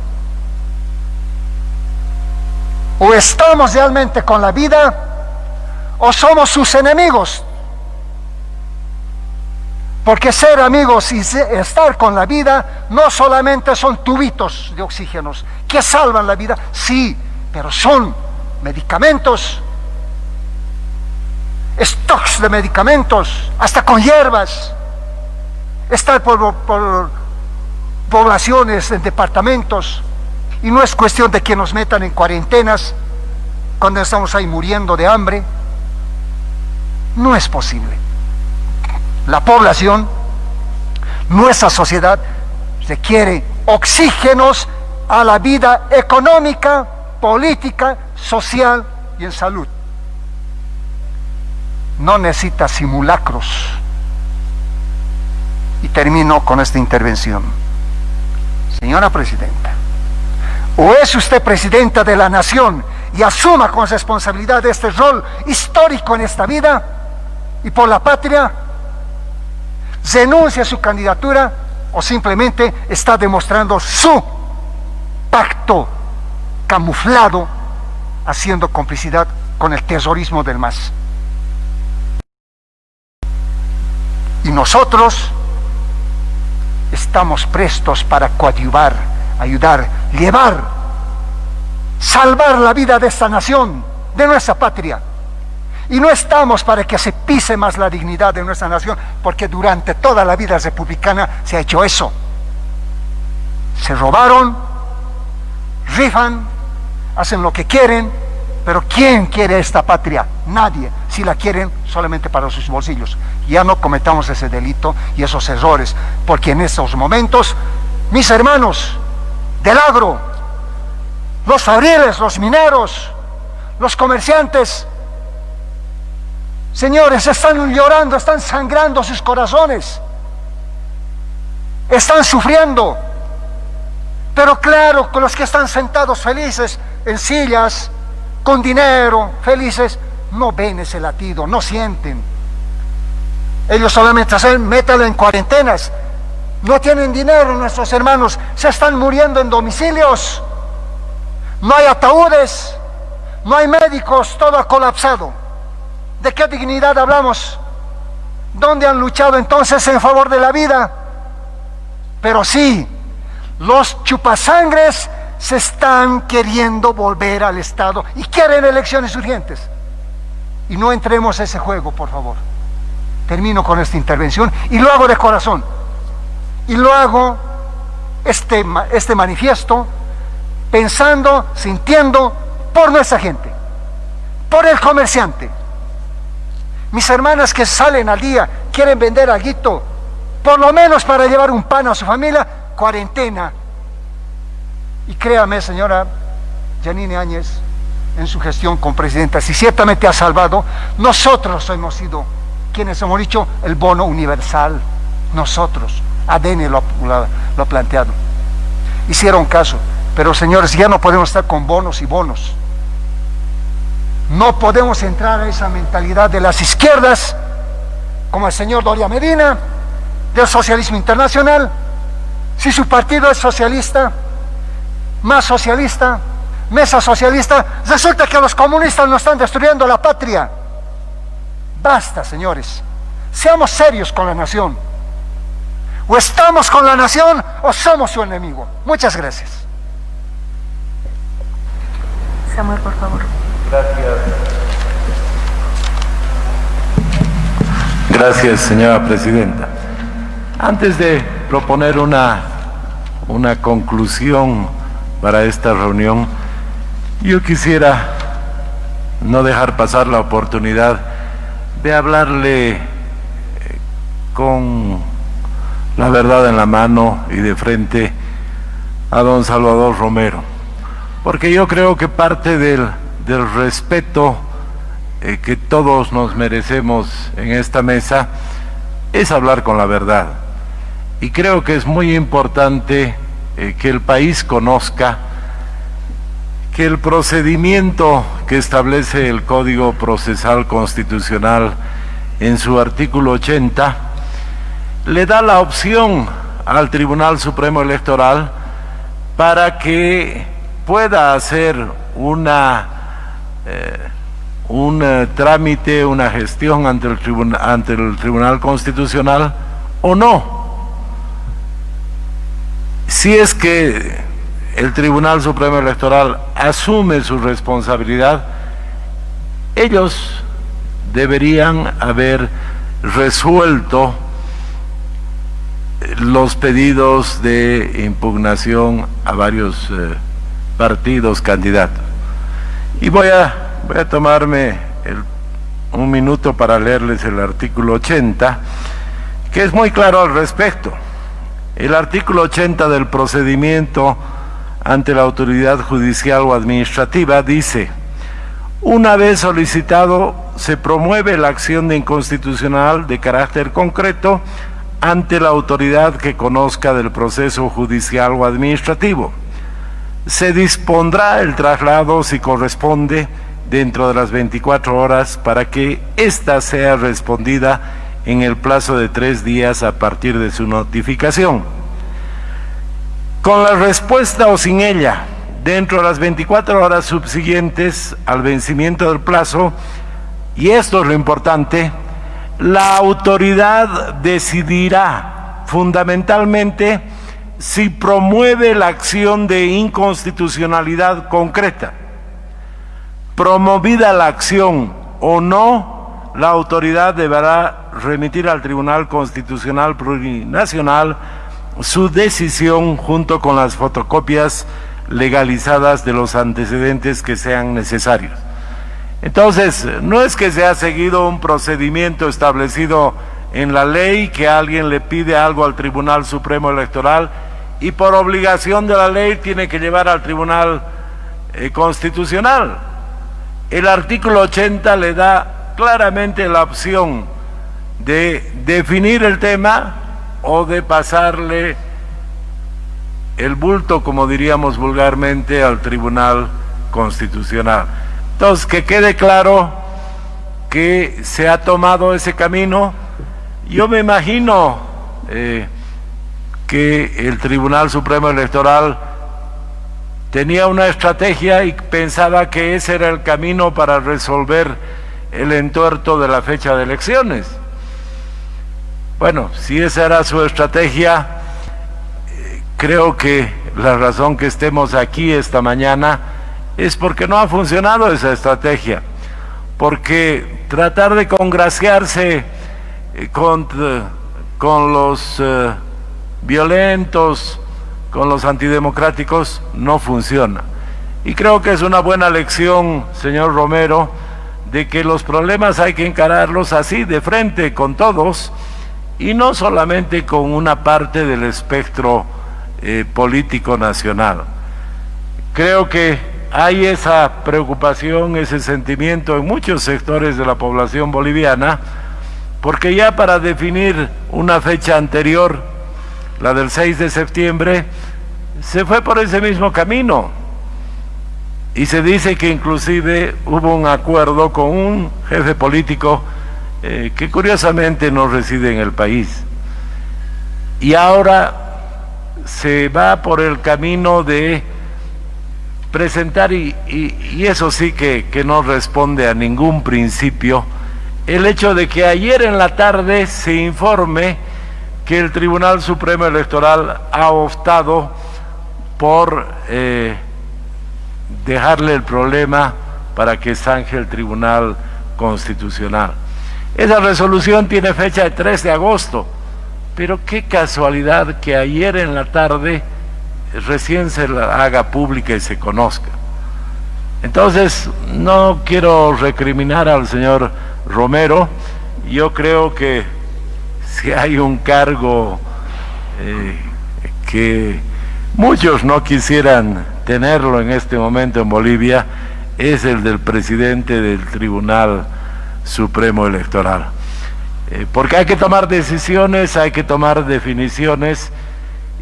S6: o estamos realmente con la vida o somos sus enemigos. Porque ser amigos y estar con la vida no solamente son tubitos de oxígenos que salvan la vida, sí, pero son medicamentos, stocks de medicamentos, hasta con hierbas, estar por poblaciones en departamentos, y no es cuestión de que nos metan en cuarentenas cuando estamos ahí muriendo de hambre. No es posible. La población, nuestra sociedad, requiere oxígenos a la vida económica, política, social y en salud. No necesita simulacros. Y termino con esta intervención. Señora Presidenta, o es usted Presidenta de la Nación y asuma con responsabilidad este rol histórico en esta vida y por la patria, renuncia a su candidatura, o simplemente está demostrando su pacto camuflado, haciendo complicidad con el terrorismo del MAS. Y nosotros estamos prestos para coadyuvar, ayudar, llevar, salvar la vida de esta nación, de nuestra patria. Y no estamos para que se pise más la dignidad de nuestra nación, porque durante toda la vida republicana se ha hecho eso. Se robaron, rifan, hacen lo que quieren, pero ¿quién quiere esta patria? Nadie. Si la quieren, solamente para sus bolsillos. Ya no cometamos ese delito y esos errores, porque en estos momentos, mis hermanos del agro, los fabriles, los mineros, los comerciantes, señores, están llorando, están sangrando sus corazones, están sufriendo. Pero claro, con los que están sentados felices en sillas, con dinero, felices, no ven ese latido, no sienten. Ellos solamente hacen, métalo en cuarentenas. No tienen dinero nuestros hermanos, se están muriendo en domicilios. No hay ataúdes, no hay médicos, todo ha colapsado. ¿De qué dignidad hablamos? ¿Dónde han luchado entonces en favor de la vida? Pero sí, los chupasangres se están queriendo volver al Estado y quieren elecciones urgentes. Y no entremos a ese juego, por favor. Termino con esta intervención y lo hago de corazón. Y lo hago, este manifiesto, pensando, sintiendo por nuestra gente, por el comerciante. Mis hermanas que salen al día, quieren vender alguito, por lo menos para llevar un pan a su familia, cuarentena. Y créame, señora Yanine Áñez, en su gestión como presidenta, si ciertamente ha salvado, nosotros hemos sido quienes hemos dicho el bono universal. Nosotros, ADN lo ha planteado. Hicieron caso, pero señores, ya no podemos estar con bonos y bonos. No podemos entrar a esa mentalidad de las izquierdas, como el señor Doria Medina, del socialismo internacional. Si su partido es socialista, más socialista, mesa socialista, resulta que los comunistas nos están destruyendo la patria. Basta, señores, seamos serios con la nación. O estamos con la nación o somos su enemigo. Muchas gracias.
S2: Samuel, por favor.
S5: Gracias, señora presidenta. Antes de proponer una conclusión para esta reunión, yo quisiera no dejar pasar la oportunidad de hablarle con la verdad en la mano y de frente a don Salvador Romero, porque yo creo que parte del respeto que todos nos merecemos en esta mesa es hablar con la verdad, y creo que es muy importante que el país conozca que el procedimiento que establece el Código Procesal Constitucional en su artículo 80 le da la opción al Tribunal Supremo Electoral para que pueda hacer un trámite, una gestión ante el Tribunal Constitucional o no. Si es que el Tribunal Supremo Electoral asume su responsabilidad, ellos deberían haber resuelto los pedidos de impugnación a varios partidos candidatos. Y voy a tomarme un minuto para leerles el artículo 80, que es muy claro al respecto. El artículo 80 del procedimiento ante la autoridad judicial o administrativa dice: una vez solicitado, se promueve la acción de inconstitucional de carácter concreto ante la autoridad que conozca del proceso judicial o administrativo. Se dispondrá el traslado, si corresponde, dentro de las 24 horas para que ésta sea respondida en el plazo de 3 días a partir de su notificación. Con la respuesta o sin ella, dentro de las 24 horas subsiguientes al vencimiento del plazo, y esto es lo importante, la autoridad decidirá fundamentalmente si promueve la acción de inconstitucionalidad concreta. Promovida la acción o no, la autoridad deberá remitir al Tribunal Constitucional Plurinacional su decisión junto con las fotocopias legalizadas de los antecedentes que sean necesarios. Entonces, no es que se ha seguido un procedimiento establecido en la ley, que alguien le pide algo al Tribunal Supremo Electoral y por obligación de la ley tiene que llevar al Tribunal Constitucional. El artículo 80 le da claramente la opción de definir el tema o de pasarle el bulto, como diríamos vulgarmente, al Tribunal Constitucional. Entonces, que quede claro que se ha tomado ese camino. Yo me imagino que el Tribunal Supremo Electoral tenía una estrategia y pensaba que ese era el camino para resolver el entuerto de la fecha de elecciones. Bueno, si esa era su estrategia, creo que la razón que estemos aquí esta mañana es porque no ha funcionado esa estrategia, porque tratar de congraciarse con los violentos, con los antidemocráticos, no funciona. Y creo que es una buena lección, señor Romero, de que los problemas hay que encararlos así, de frente, con todos, y no solamente con una parte del espectro político nacional. Creo que hay esa preocupación, ese sentimiento en muchos sectores de la población boliviana, porque ya para definir una fecha anterior, la del 6 de septiembre, se fue por ese mismo camino. Y se dice que inclusive hubo un acuerdo con un jefe político que curiosamente no reside en el país. Y ahora se va por el camino de presentar, y eso sí que no responde a ningún principio, el hecho de que ayer en la tarde se informe que el Tribunal Supremo Electoral ha optado por dejarle el problema para que zanje el Tribunal Constitucional. Esa resolución tiene fecha de 3 de agosto, pero qué casualidad que ayer en la tarde recién se la haga pública y se conozca. Entonces, no quiero recriminar al señor Romero. Yo creo que si hay un cargo que muchos no quisieran tenerlo en este momento en Bolivia, es el del presidente del Tribunal Supremo Electoral. Porque hay que tomar decisiones, hay que tomar definiciones,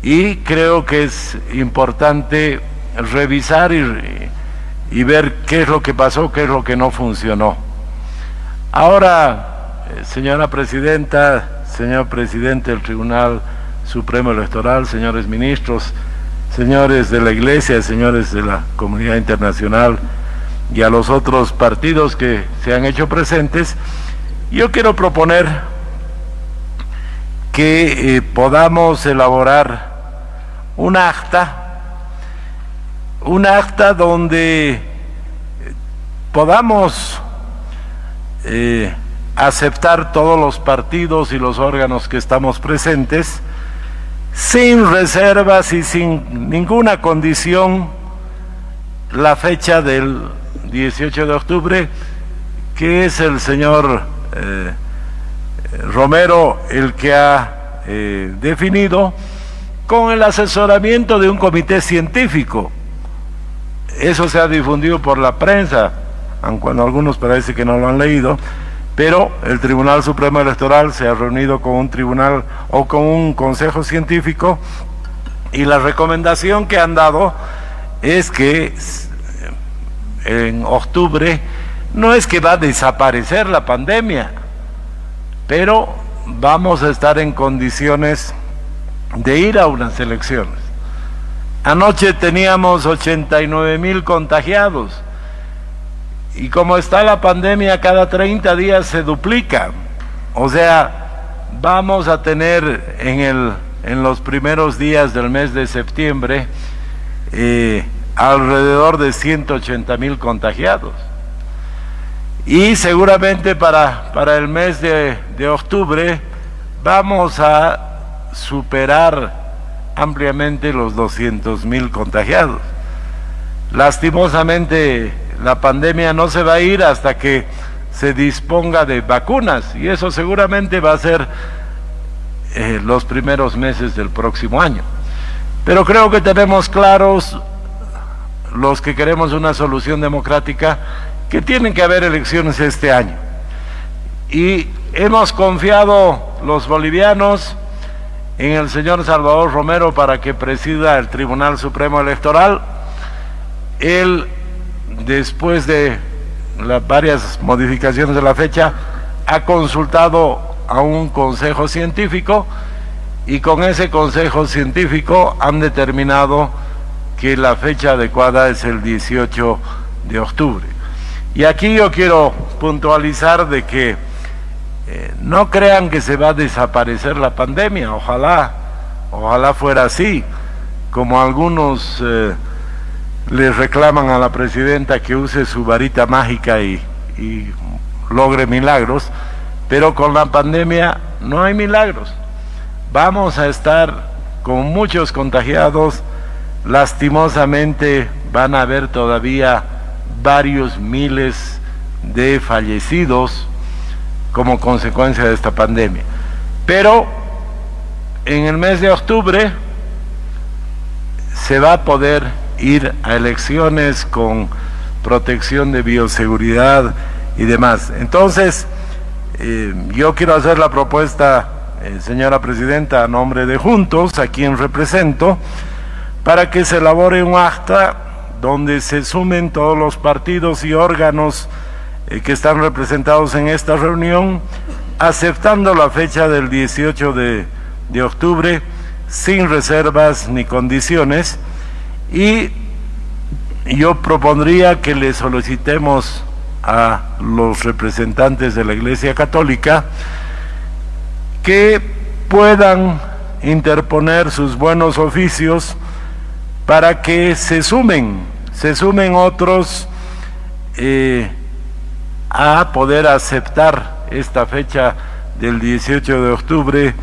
S5: y creo que es importante revisar y ver qué es lo que pasó, qué es lo que no funcionó. Ahora, señora presidenta, señor presidente del Tribunal Supremo Electoral, señores ministros, señores de la Iglesia, señores de la comunidad internacional y a los otros partidos que se han hecho presentes, yo quiero proponer que podamos elaborar un acta donde podamos aceptar todos los partidos y los órganos que estamos presentes, sin reservas y sin ninguna condición, la fecha del 18 de octubre, que es el señor Romero el que ha definido, con el asesoramiento de un comité científico. Eso se ha difundido por la prensa, aunque cuando algunos parece que no lo han leído, pero el Tribunal Supremo Electoral se ha reunido con un tribunal o con un consejo científico, y la recomendación que han dado es que en octubre no es que va a desaparecer la pandemia, pero vamos a estar en condiciones de ir a unas elecciones. Anoche teníamos 89,000 contagiados, y como está la pandemia, cada 30 días se duplica. O sea, vamos a tener en los primeros días del mes de septiembre alrededor de 180,000 contagiados. Y seguramente para el mes de octubre vamos a superar ampliamente los 200,000 contagiados. Lastimosamente, la pandemia no se va a ir hasta que se disponga de vacunas, y eso seguramente va a ser los primeros meses del próximo año. Pero creo que tenemos claros, los que queremos una solución democrática, que tienen que haber elecciones este año. Y hemos confiado los bolivianos en el señor Salvador Romero para que presida el Tribunal Supremo Electoral. Él, después de las varias modificaciones de la fecha, ha consultado a un consejo científico, y con ese consejo científico han determinado que la fecha adecuada es el 18 de octubre. Y aquí yo quiero puntualizar de que no crean que se va a desaparecer la pandemia. Ojalá fuera así, como algunos les reclaman a la presidenta que use su varita mágica y logre milagros, pero con la pandemia no hay milagros. Vamos a estar con muchos contagiados. Lastimosamente van a haber todavía varios miles de fallecidos como consecuencia de esta pandemia. Pero en el mes de octubre se va a poder ir a elecciones con protección de bioseguridad y demás. Entonces, yo quiero hacer la propuesta, señora Presidenta, a nombre de Juntos, a quien represento, para que se elabore un acta donde se sumen todos los partidos y órganos que están representados en esta reunión, aceptando la fecha del 18 de octubre, sin reservas ni condiciones, y yo propondría que le solicitemos a los representantes de la Iglesia Católica que puedan interponer sus buenos oficios para que se sumen otros a poder aceptar esta fecha del 18 de octubre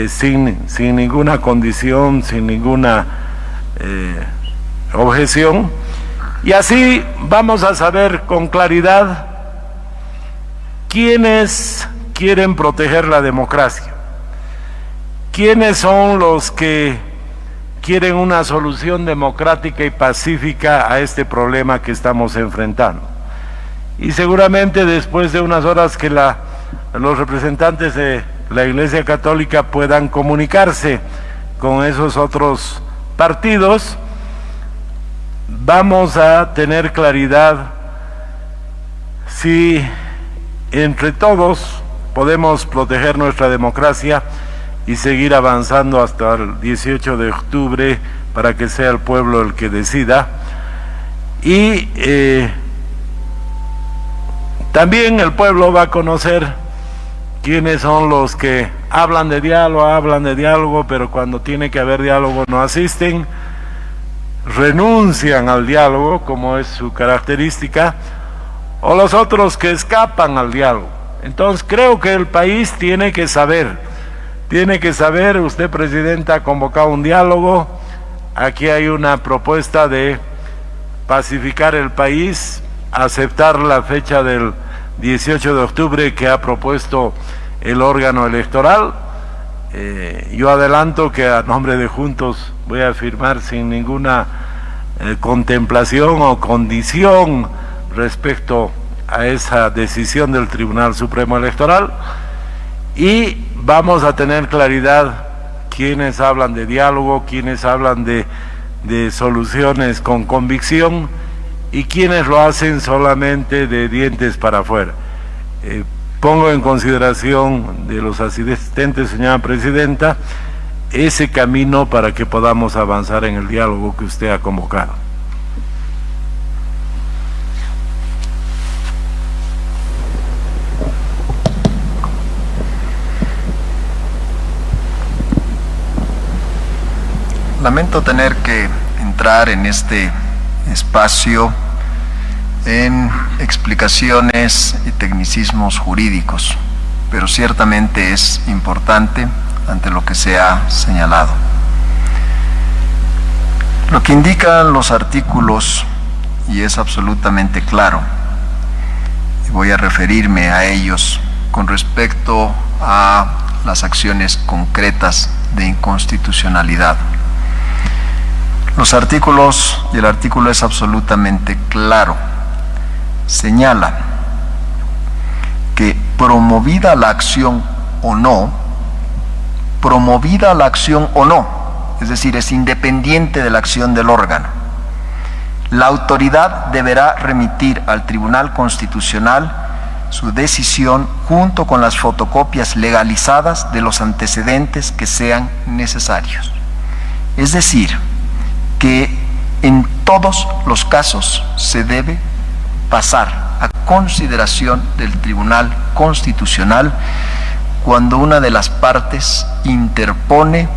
S5: sin ninguna condición, sin ninguna objeción, y así vamos a saber con claridad quiénes quieren proteger la democracia, quiénes son los que quieren una solución democrática y pacífica a este problema que estamos enfrentando. Y seguramente después de unas horas que los representantes de la Iglesia Católica puedan comunicarse con esos otros partidos, vamos a tener claridad si entre todos podemos proteger nuestra democracia y seguir avanzando hasta el 18 de octubre para que sea el pueblo el que decida. Y también el pueblo va a conocer quiénes son los que hablan de diálogo, pero cuando tiene que haber diálogo no asisten, renuncian al diálogo, como es su característica, o los otros que escapan al diálogo. Entonces creo que el país tiene que saber, usted, Presidenta, ha convocado un diálogo, aquí hay una propuesta de pacificar el país, aceptar la fecha del 18 de octubre que ha propuesto el órgano electoral. Yo adelanto que a nombre de Juntos voy a firmar sin ninguna contemplación o condición respecto a esa decisión del Tribunal Supremo Electoral, y vamos a tener claridad quienes hablan de diálogo, quienes hablan de soluciones con convicción y quienes lo hacen solamente de dientes para afuera. Pongo en consideración de los asistentes, señora Presidenta, ese camino para que podamos avanzar en el diálogo que usted ha convocado.
S7: Lamento tener que entrar en este espacio en explicaciones y tecnicismos jurídicos, pero ciertamente es importante ante lo que se ha señalado. Lo que indican los artículos, y es absolutamente claro, y voy a referirme a ellos con respecto a las acciones concretas de inconstitucionalidad. Los artículos, y el artículo es absolutamente claro, señala que promovida la acción o no, es decir, es independiente de la acción del órgano, la autoridad deberá remitir al Tribunal Constitucional su decisión junto con las fotocopias legalizadas de los antecedentes que sean necesarios. Es decir, que en todos los casos se debe pasar a consideración del Tribunal Constitucional cuando una de las partes interpone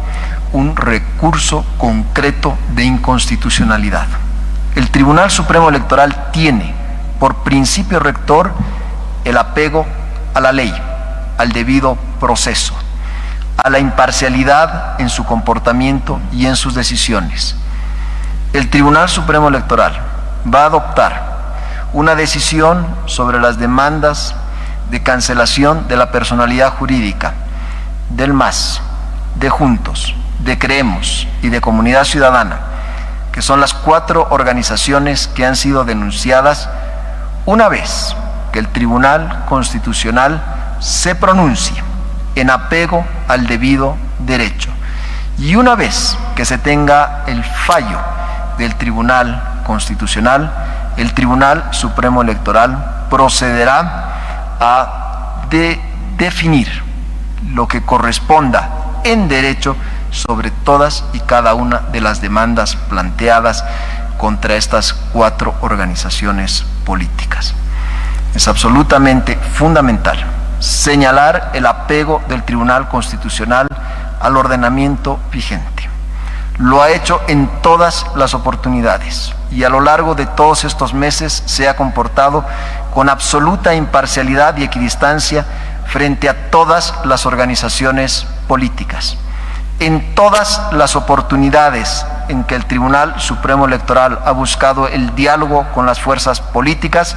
S7: un recurso concreto de inconstitucionalidad. El Tribunal Supremo Electoral tiene por principio rector el apego a la ley, al debido proceso. a la imparcialidad en su comportamiento y en sus decisiones. El Tribunal Supremo Electoral va a adoptar una decisión sobre las demandas de cancelación de la personalidad jurídica del MAS, de Juntos, de Creemos y de Comunidad Ciudadana, que son las 4 organizaciones que han sido denunciadas, una vez que el Tribunal Constitucional se pronuncie en apego al debido derecho y una vez que se tenga el fallo del Tribunal Constitucional, el Tribunal Supremo Electoral procederá a definir lo que corresponda en derecho sobre todas y cada una de las demandas planteadas contra estas 4 organizaciones políticas. Es absolutamente fundamental señalar el apego del Tribunal Constitucional al ordenamiento vigente. Lo ha hecho en todas las oportunidades y a lo largo de todos estos meses se ha comportado con absoluta imparcialidad y equidistancia frente a todas las organizaciones políticas. En todas las oportunidades en que el Tribunal Supremo Electoral ha buscado el diálogo con las fuerzas políticas,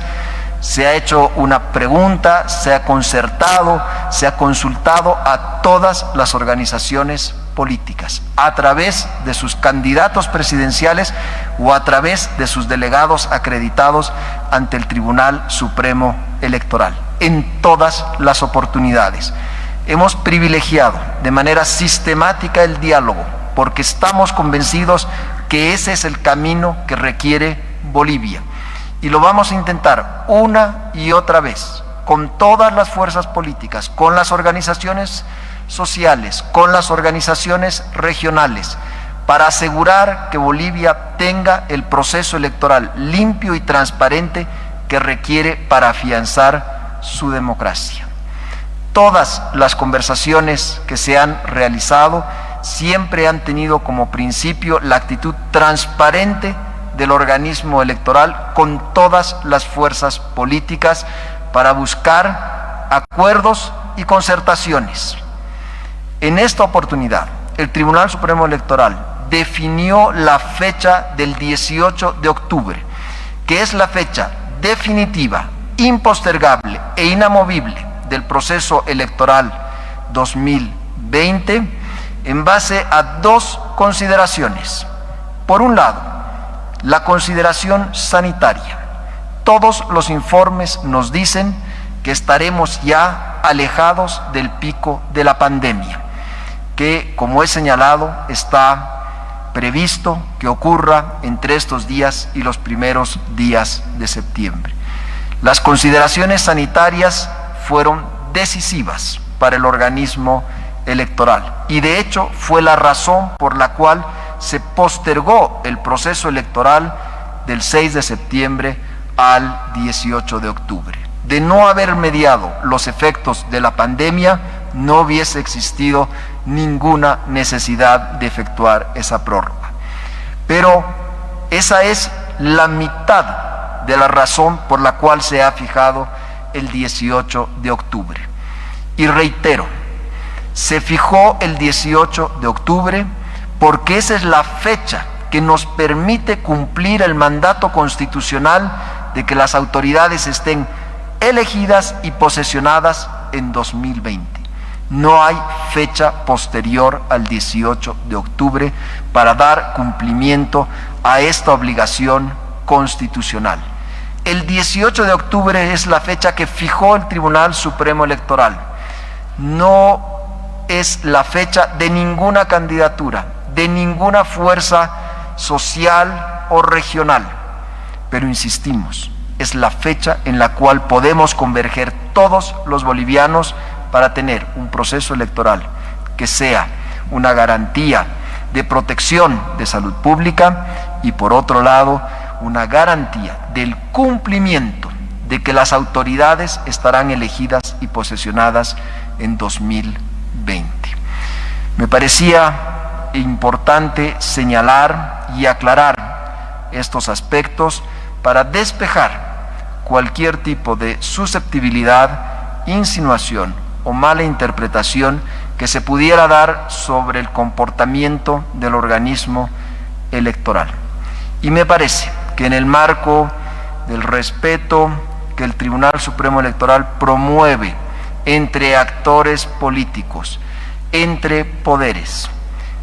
S7: se ha hecho una pregunta, se ha concertado, se ha consultado a todas las organizaciones políticas, a través de sus candidatos presidenciales o a través de sus delegados acreditados ante el Tribunal Supremo Electoral. En todas las oportunidades hemos privilegiado de manera sistemática el diálogo, porque estamos convencidos que ese es el camino que requiere Bolivia. Y lo vamos a intentar una y otra vez, con todas las fuerzas políticas, con las organizaciones sociales, con las organizaciones regionales, para asegurar que Bolivia tenga el proceso electoral limpio y transparente que requiere para afianzar su democracia. Todas las conversaciones que se han realizado siempre han tenido como principio la actitud transparente del organismo electoral con todas las fuerzas políticas para buscar acuerdos y concertaciones. En esta oportunidad, el Tribunal Supremo Electoral definió la fecha del 18 de octubre, que es la fecha definitiva, impostergable e inamovible del proceso electoral 2020, en base a 2 consideraciones. Por un lado, la consideración sanitaria. Todos los informes nos dicen que estaremos ya alejados del pico de la pandemia, que, como he señalado, está previsto que ocurra entre estos días y los primeros días de septiembre. Las consideraciones sanitarias fueron decisivas para el organismo electoral y de hecho fue la razón por la cual se postergó el proceso electoral del 6 de septiembre al 18 de octubre. De no haber mediado los efectos de la pandemia, no hubiese existido ninguna necesidad de efectuar esa prórroga. Pero esa es la mitad de la razón por la cual se ha fijado el 18 de octubre. Y reitero, se fijó el 18 de octubre porque esa es la fecha que nos permite cumplir el mandato constitucional de que las autoridades estén elegidas y posesionadas en 2020. No hay fecha posterior al 18 de octubre para dar cumplimiento a esta obligación constitucional. El 18 de octubre es la fecha que fijó el Tribunal Supremo Electoral. No es la fecha de ninguna candidatura, de ninguna fuerza social o regional. Pero insistimos, es la fecha en la cual podemos converger todos los bolivianos para tener un proceso electoral que sea una garantía de protección de salud pública y, por otro lado, una garantía del cumplimiento de que las autoridades estarán elegidas y posesionadas en 2020. Me parecía importante señalar y aclarar estos aspectos para despejar cualquier tipo de susceptibilidad, insinuación o mala interpretación que se pudiera dar sobre el comportamiento del organismo electoral. Y me parece que en el marco del respeto que el Tribunal Supremo Electoral promueve entre actores políticos, entre poderes,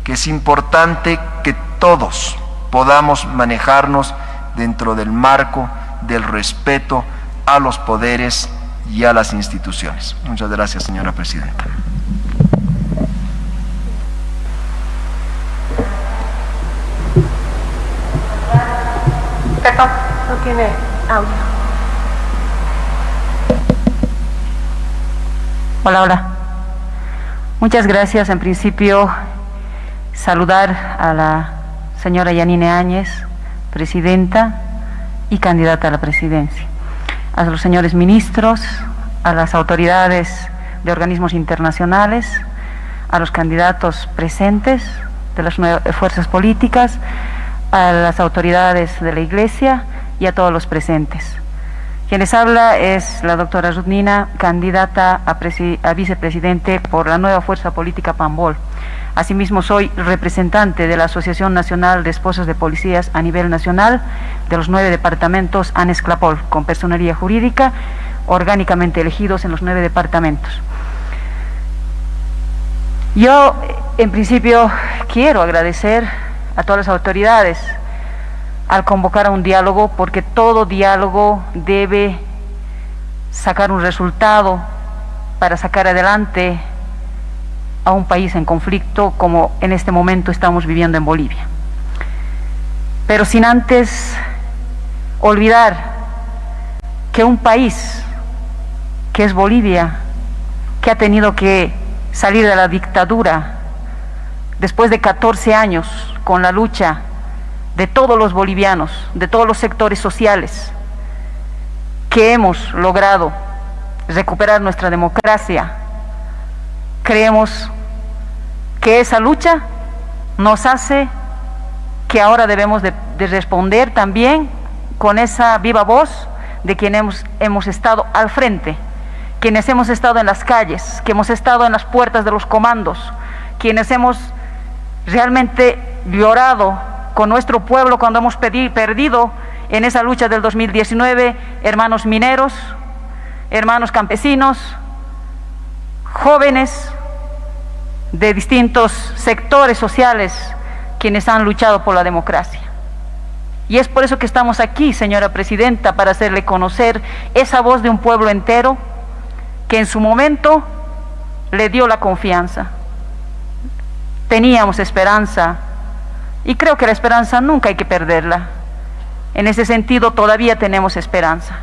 S7: que es importante que todos podamos manejarnos dentro del marco del respeto a los poderes y a las instituciones. Muchas gracias, señora presidenta.
S2: Perdón, no tiene audio.
S8: Hola. Muchas gracias. En principio, saludar a la señora Yanine Áñez, presidenta y candidata a la presidencia, a los señores ministros, a las autoridades de organismos internacionales, a los candidatos presentes de las fuerzas políticas, a las autoridades de la Iglesia y a todos los presentes. Quien les habla es la doctora Ruth Nina, candidata a vicepresidente por la nueva fuerza política PAMBOL. Asimismo, soy representante de la Asociación Nacional de Esposas de Policías a nivel nacional de los 9 departamentos ANESCLAPOL, con personería jurídica, orgánicamente elegidos en los 9 departamentos. Yo, en principio, quiero agradecer a todas las autoridades al convocar a un diálogo, porque todo diálogo debe sacar un resultado para sacar adelante a un país en conflicto como en este momento estamos viviendo en Bolivia. Pero sin antes olvidar que un país que es Bolivia, que ha tenido que salir de la dictadura después de 14 años con la lucha de todos los bolivianos, de todos los sectores sociales, que hemos logrado recuperar nuestra democracia, creemos que esa lucha nos hace que ahora debemos de responder también con esa viva voz de quienes hemos estado al frente, quienes hemos estado en las calles, que hemos estado en las puertas de los comandos, quienes hemos realmente llorado con nuestro pueblo cuando hemos perdido en esa lucha del 2019, hermanos mineros, hermanos campesinos, jóvenes de distintos sectores sociales, quienes han luchado por la democracia. Y es por eso que estamos aquí, señora presidenta, para hacerle conocer esa voz de un pueblo entero que en su momento le dio la confianza. Teníamos esperanza, y creo que la esperanza nunca hay que perderla. En ese sentido todavía tenemos esperanza.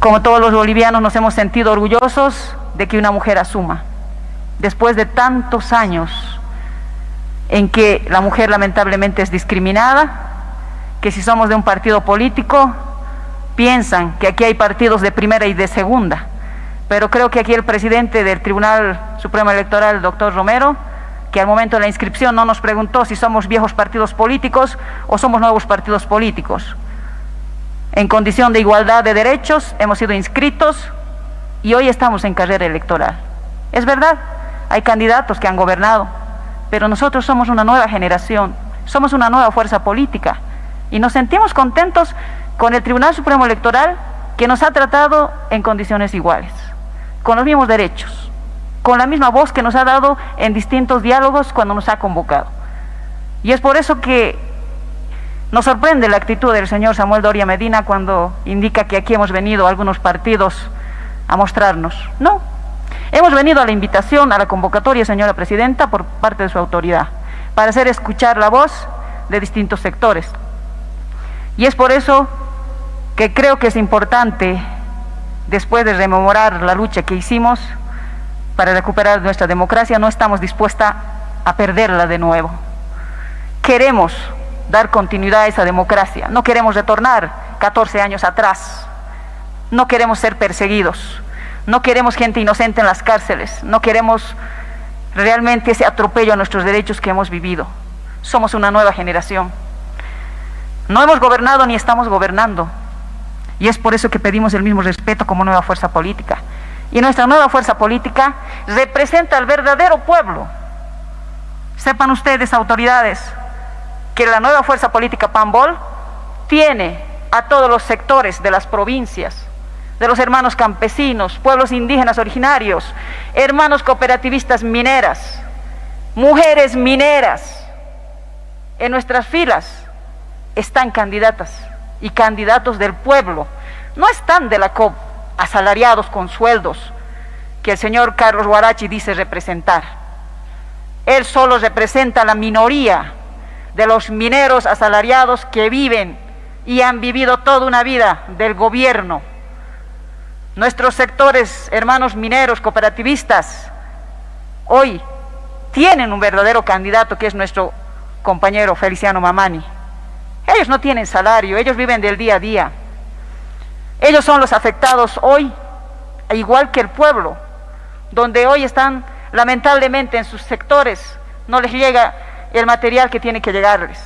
S8: Como todos los bolivianos nos hemos sentido orgullosos de que una mujer asuma. Después de tantos años en que la mujer lamentablemente es discriminada, que si somos de un partido político, piensan que aquí hay partidos de primera y de segunda. Pero creo que aquí el presidente del Tribunal Supremo Electoral, el doctor Romero, que al momento de la inscripción no nos preguntó si somos viejos partidos políticos o somos nuevos partidos políticos. En condición de igualdad de derechos hemos sido inscritos y hoy estamos en carrera electoral. Es verdad, hay candidatos que han gobernado, pero nosotros somos una nueva generación, somos una nueva fuerza política y nos sentimos contentos con el Tribunal Supremo Electoral, que nos ha tratado en condiciones iguales, con los mismos derechos, con la misma voz que nos ha dado en distintos diálogos cuando nos ha convocado. Y es por eso que nos sorprende la actitud del señor Samuel Doria Medina cuando indica que aquí hemos venido algunos partidos a mostrarnos. No, hemos venido a la invitación, a la convocatoria, señora presidenta, por parte de su autoridad, para hacer escuchar la voz de distintos sectores. Y es por eso que creo que es importante, después de rememorar la lucha que hicimos para recuperar nuestra democracia, no estamos dispuestas a perderla de nuevo. Queremos dar continuidad a esa democracia, no queremos retornar 14 años atrás, no queremos ser perseguidos, no queremos gente inocente en las cárceles, no queremos realmente ese atropello a nuestros derechos que hemos vivido. Somos una nueva generación. No hemos gobernado ni estamos gobernando, y es por eso que pedimos el mismo respeto como nueva fuerza política. Y nuestra nueva fuerza política representa al verdadero pueblo. Sepan ustedes, autoridades, que la nueva fuerza política PANBOL tiene a todos los sectores de las provincias, de los hermanos campesinos, pueblos indígenas originarios, hermanos cooperativistas mineras, mujeres mineras. En nuestras filas están candidatas y candidatos del pueblo, no están de la COP asalariados con sueldos que el señor Carlos Huarachi dice representar. Él solo representa a la minoría de los mineros asalariados que viven y han vivido toda una vida del gobierno. Nuestros sectores, hermanos mineros, cooperativistas, hoy tienen un verdadero candidato que es nuestro compañero Feliciano Mamani. Ellos no tienen salario, ellos viven del día a día. Ellos son los afectados hoy, igual que el pueblo, donde hoy están lamentablemente en sus sectores, no les llega el material que tiene que llegarles.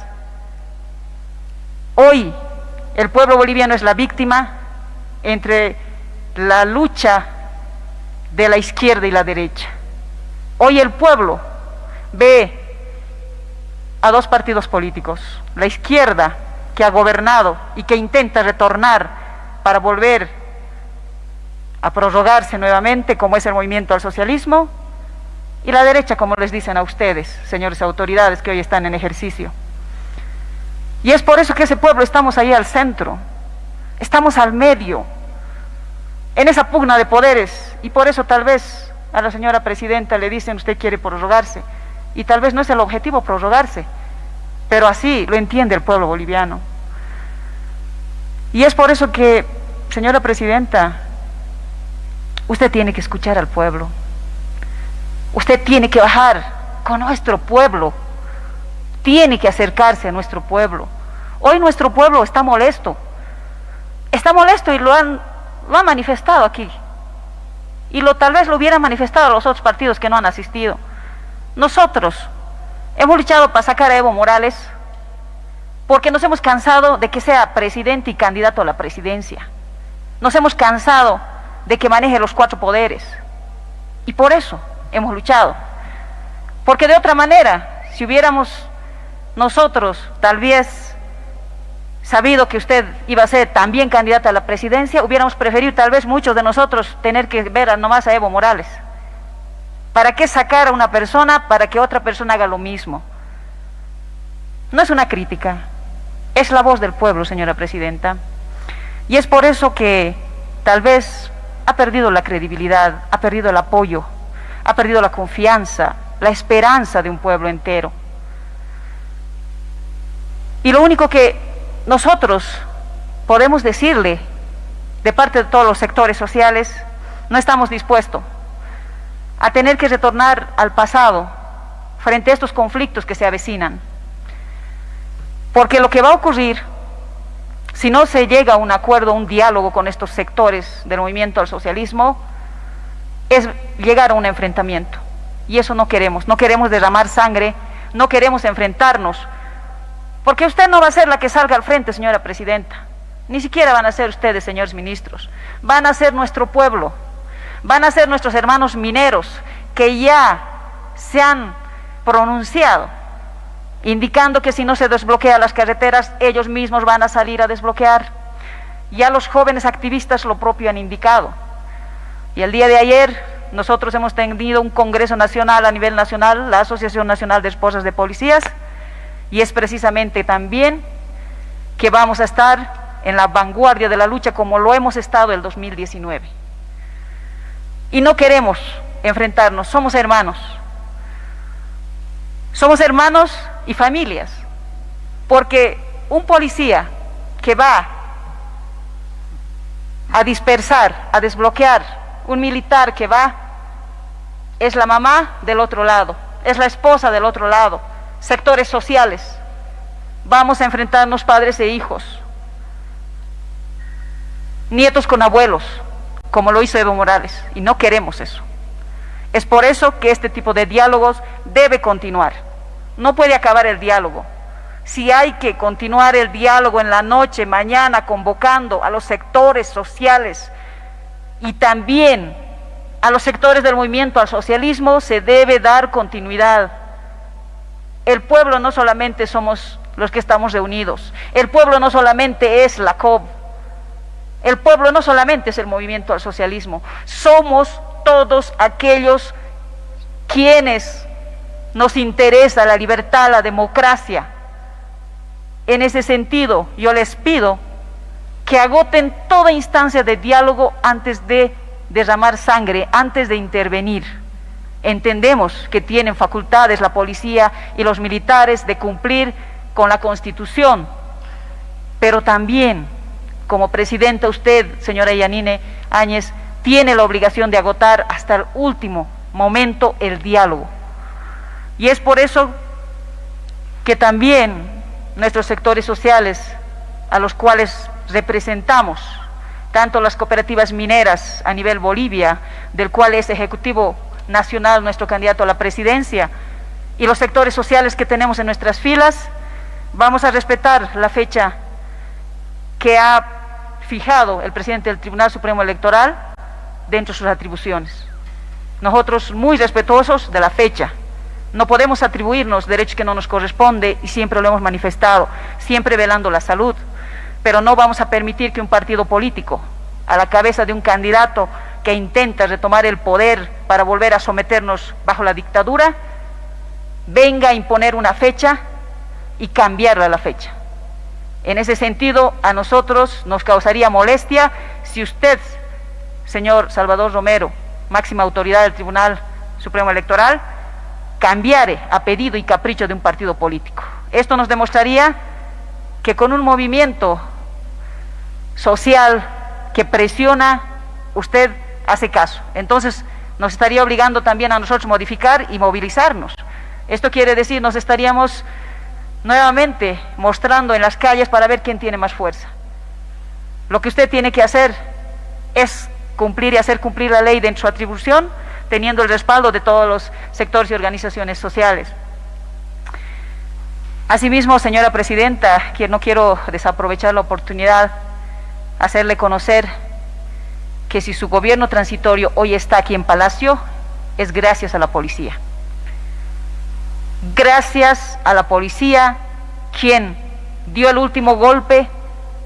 S8: Hoy el pueblo boliviano es la víctima entre la lucha de la izquierda y la derecha. Hoy el pueblo ve a dos partidos políticos, la izquierda que ha gobernado y que intenta retornar para volver a prorrogarse nuevamente, como es el movimiento al socialismo, y la derecha, como les dicen a ustedes, señores autoridades que hoy están en ejercicio. Y es por eso que ese pueblo estamos ahí al centro, estamos al medio, en esa pugna de poderes, y por eso tal vez a la señora presidenta le dicen usted quiere prorrogarse, y tal vez no es el objetivo prorrogarse, pero así lo entiende el pueblo boliviano. Y es por eso que, señora presidenta, usted tiene que escuchar al pueblo, usted tiene que bajar con nuestro pueblo, tiene que acercarse a nuestro pueblo. Hoy nuestro pueblo está molesto y lo han manifestado aquí, y tal vez lo hubieran manifestado los otros partidos que no han asistido. Nosotros hemos luchado para sacar a Evo Morales porque nos hemos cansado de que sea presidente y candidato a la presidencia. Nos hemos cansado de que maneje los 4 poderes, y por eso hemos luchado, porque de otra manera, si hubiéramos nosotros tal vez sabido que usted iba a ser también candidata a la presidencia, hubiéramos preferido tal vez muchos de nosotros tener que ver nomás a Evo Morales. ¿Para qué sacar a una persona para que otra persona haga lo mismo? No es una crítica, es la voz del pueblo, señora presidenta, y es por eso que tal vez ha perdido la credibilidad, ha perdido el apoyo, ha perdido la confianza, la esperanza de un pueblo entero. Y lo único que nosotros podemos decirle de parte de todos los sectores sociales, no estamos dispuestos a tener que retornar al pasado frente a estos conflictos que se avecinan. Porque lo que va a ocurrir, si no se llega a un acuerdo, a un diálogo con estos sectores del movimiento al socialismo, es llegar a un enfrentamiento. Y eso no queremos derramar sangre, no queremos enfrentarnos, porque usted no va a ser la que salga al frente, señora presidenta, ni siquiera van a ser ustedes, señores ministros, van a ser nuestro pueblo, van a ser nuestros hermanos mineros que ya se han pronunciado, indicando que si no se desbloquean las carreteras, ellos mismos van a salir a desbloquear. Ya los jóvenes activistas lo propio han indicado. Y el día de ayer nosotros hemos tenido un congreso nacional a nivel nacional, la Asociación Nacional de Esposas de Policías, y es precisamente también que vamos a estar en la vanguardia de la lucha como lo hemos estado el 2019. Y no queremos enfrentarnos, somos hermanos y familias, porque un policía que va a dispersar, a desbloquear, un militar que va, es la mamá del otro lado, es la esposa del otro lado, sectores sociales. Vamos a enfrentarnos padres e hijos, nietos con abuelos, como lo hizo Evo Morales, y no queremos eso. Es por eso que este tipo de diálogos debe continuar. No puede acabar el diálogo. Si hay que continuar el diálogo en la noche, mañana, convocando a los sectores sociales y también A los sectores del movimiento al socialismo se debe dar continuidad. El pueblo no solamente somos los que estamos reunidos, el pueblo no solamente es la COB, el pueblo no solamente es el movimiento al socialismo, somos todos aquellos quienes nos interesa la libertad, la democracia. En ese sentido, yo les pido que agoten toda instancia de diálogo antes de derramar sangre, antes de intervenir. Entendemos que tienen facultades la policía y los militares de cumplir con la Constitución, pero también, como presidenta, usted, señora Yanine Áñez, tiene la obligación de agotar hasta el último momento el diálogo. Y es por eso que también nuestros sectores sociales, a los cuales representamos, tanto las cooperativas mineras a nivel Bolivia, del cual es ejecutivo nacional nuestro candidato a la presidencia, y los sectores sociales que tenemos en nuestras filas, vamos a respetar la fecha que ha fijado el presidente del Tribunal Supremo Electoral dentro de sus atribuciones. Nosotros muy respetuosos de la fecha, no podemos atribuirnos derechos que no nos corresponde y siempre lo hemos manifestado, siempre velando la salud, pero no vamos a permitir que un partido político, a la cabeza de un candidato que intenta retomar el poder para volver a someternos bajo la dictadura, venga a imponer una fecha y cambiarla la fecha. En ese sentido, a nosotros nos causaría molestia si usted, señor Salvador Romero, máxima autoridad del Tribunal Supremo Electoral, cambiare a pedido y capricho de un partido político. Esto nos demostraría que con un movimiento social que presiona, usted hace caso. Entonces, nos estaría obligando también a nosotros modificar y movilizarnos. Esto quiere decir, nos estaríamos nuevamente mostrando en las calles para ver quién tiene más fuerza. Lo que usted tiene que hacer es cumplir y hacer cumplir la ley dentro de su atribución, teniendo el respaldo de todos los sectores y organizaciones sociales. Asimismo, señora presidenta, que no quiero desaprovechar la oportunidad, hacerle conocer que si su gobierno transitorio hoy está aquí en Palacio, es gracias a la policía. Gracias a la policía, quien dio el último golpe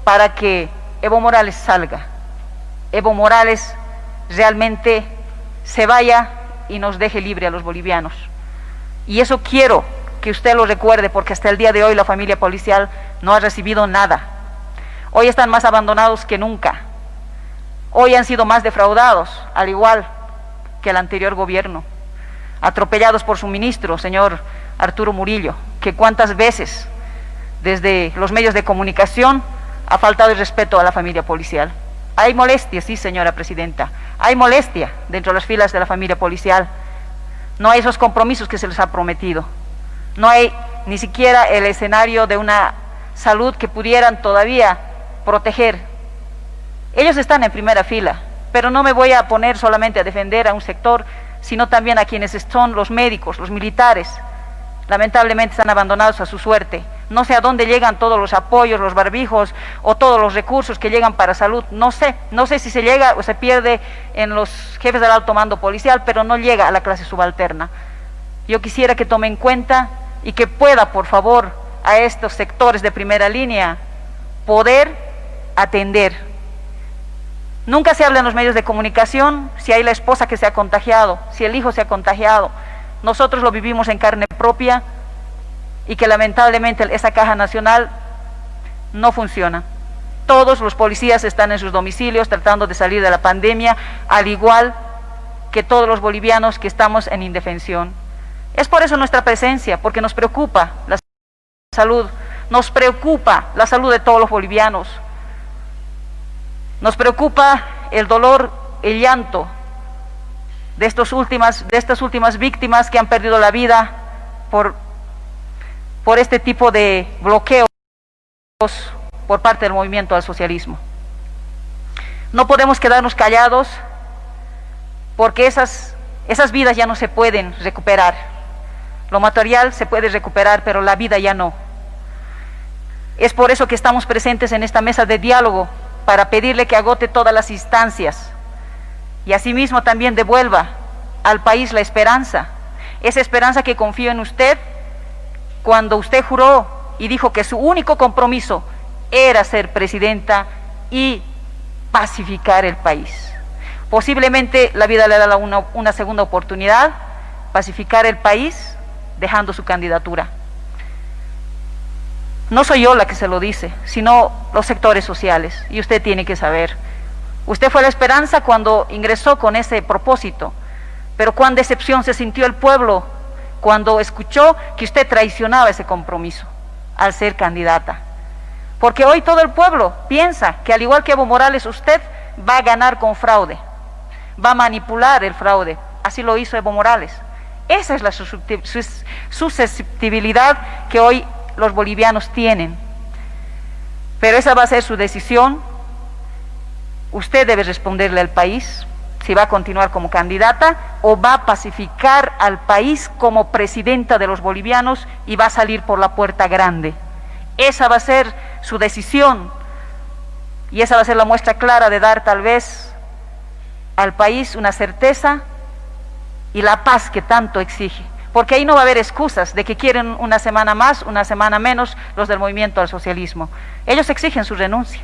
S8: para que Evo Morales salga. Evo Morales realmente se vaya y nos deje libre a los bolivianos. Y eso quiero que usted lo recuerde, porque hasta el día de hoy la familia policial no ha recibido nada. Hoy están más abandonados que nunca. Hoy han sido más defraudados, al igual que el anterior gobierno. Atropellados por su ministro, señor Arturo Murillo, que cuántas veces desde los medios de comunicación ha faltado el respeto a la familia policial. Hay molestia, sí, señora presidenta, hay molestia dentro de las filas de la familia policial. No hay esos compromisos que se les ha prometido. No hay ni siquiera el escenario de una salud que pudieran todavía proteger. Ellos están en primera fila, pero no me voy a poner solamente a defender a un sector, sino también a quienes son los médicos, los militares. Lamentablemente están abandonados a su suerte. No sé a dónde llegan todos los apoyos, los barbijos o todos los recursos que llegan para salud. No sé si se llega o se pierde en los jefes del alto mando policial, pero no llega a la clase subalterna. Yo quisiera que tome en cuenta y que pueda, por favor, a estos sectores de primera línea poder atender. Nunca se habla en los medios de comunicación si hay la esposa que se ha contagiado, si el hijo se ha contagiado. Nosotros lo vivimos en carne propia y que lamentablemente esa caja nacional no funciona. Todos los policías están en sus domicilios tratando de salir de la pandemia, al igual que todos los bolivianos que estamos en indefensión. Es por eso nuestra presencia, porque nos preocupa la salud, nos preocupa la salud de todos los bolivianos, nos preocupa el dolor, el llanto de estas últimas víctimas que han perdido la vida por este tipo de bloqueos por parte del movimiento al socialismo. No podemos quedarnos callados porque esas vidas ya no se pueden recuperar. Lo material se puede recuperar, pero la vida ya no. Es por eso que estamos presentes en esta mesa de diálogo, para pedirle que agote todas las instancias y asimismo también devuelva al país la esperanza, esa esperanza que confío en usted cuando usted juró y dijo que su único compromiso era ser presidenta y pacificar el país. Posiblemente la vida le da una segunda oportunidad, pacificar el país dejando su candidatura. No soy yo la que se lo dice, sino los sectores sociales, y usted tiene que saber. Usted fue la esperanza cuando ingresó con ese propósito, pero cuán decepción se sintió el pueblo cuando escuchó que usted traicionaba ese compromiso al ser candidata. Porque hoy todo el pueblo piensa que, al igual que Evo Morales, usted va a ganar con fraude, va a manipular el fraude. Así lo hizo Evo Morales. Esa es la susceptibilidad que hoy los bolivianos tienen. Pero esa va a ser su decisión. Usted debe responderle al país si va a continuar como candidata o va a pacificar al país como presidenta de los bolivianos y va a salir por la puerta grande. Esa va a ser su decisión y esa va a ser la muestra clara de dar tal vez al país una certeza y la paz que tanto exige. Porque ahí no va a haber excusas de que quieren una semana más, una semana menos los del movimiento al socialismo. Ellos exigen su renuncia.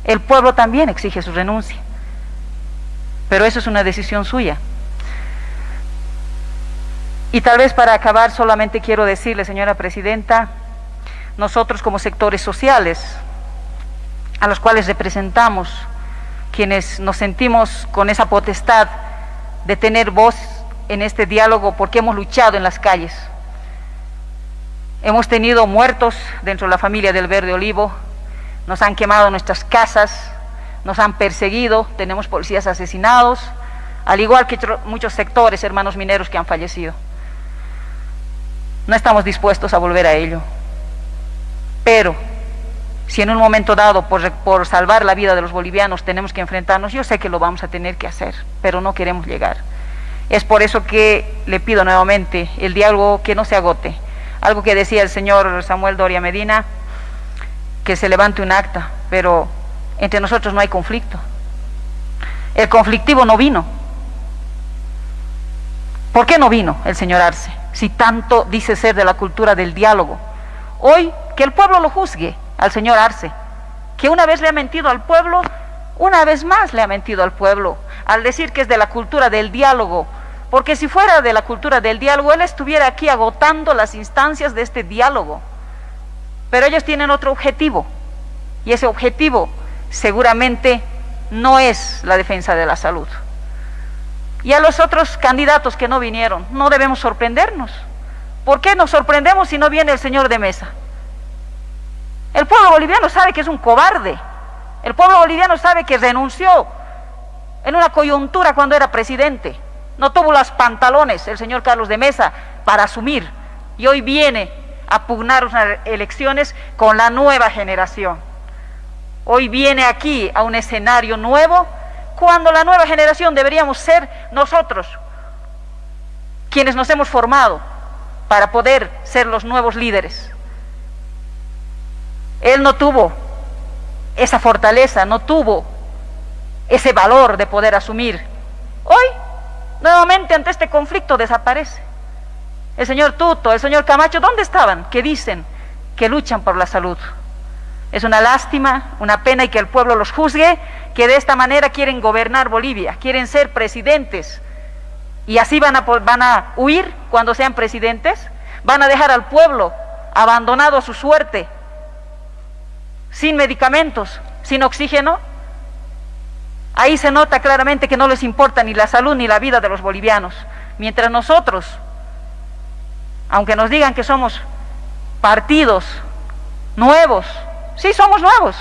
S8: El pueblo también exige su renuncia. Pero eso es una decisión suya. Y tal vez para acabar solamente quiero decirle, señora presidenta, nosotros como sectores sociales, a los cuales representamos, quienes nos sentimos con esa potestad de tener voz en este diálogo porque hemos luchado en las calles. Hemos tenido muertos dentro de la familia del Verde Olivo, nos han quemado nuestras casas, nos han perseguido, tenemos policías asesinados, al igual que muchos sectores, hermanos mineros que han fallecido. No estamos dispuestos a volver a ello. Pero si en un momento dado, por salvar la vida de los bolivianos, tenemos que enfrentarnos, yo sé que lo vamos a tener que hacer, pero no queremos llegar. Es por eso que le pido nuevamente el diálogo que no se agote. Algo que decía el señor Samuel Doria Medina, que se levante un acta, pero entre nosotros no hay conflicto. El conflictivo no vino. ¿Por qué no vino el señor Arce? Si tanto dice ser de la cultura del diálogo. Hoy, que el pueblo lo juzgue al señor Arce, que una vez le ha mentido al pueblo, una vez más le ha mentido al pueblo, al decir que es de la cultura del diálogo, porque si fuera de la cultura del diálogo, él estuviera aquí agotando las instancias de este diálogo. Pero ellos tienen otro objetivo, y ese objetivo seguramente no es la defensa de la salud. Y a los otros candidatos que no vinieron, no debemos sorprendernos. ¿Por qué nos sorprendemos si no viene el señor de Mesa? El pueblo boliviano sabe que es un cobarde. El pueblo boliviano sabe que renunció en una coyuntura cuando era presidente. No tuvo los pantalones el señor Carlos de Mesa para asumir. Y hoy viene a pugnar unas elecciones con la nueva generación. Hoy viene aquí a un escenario nuevo, cuando la nueva generación deberíamos ser nosotros, quienes nos hemos formado para poder ser los nuevos líderes. Él no tuvo esa fortaleza, no tuvo ese valor de poder asumir. Hoy, nuevamente ante este conflicto desaparece. El señor Tuto, el señor Camacho, ¿dónde estaban? Que dicen que luchan por la salud. Es una lástima, una pena, y que el pueblo los juzgue, que de esta manera quieren gobernar Bolivia, quieren ser presidentes, y así van a huir cuando sean presidentes, van a dejar al pueblo abandonado a su suerte, sin medicamentos, sin oxígeno. Ahí se nota claramente que no les importa ni la salud ni la vida de los bolivianos, mientras nosotros, aunque nos digan que somos partidos nuevos, sí, somos nuevos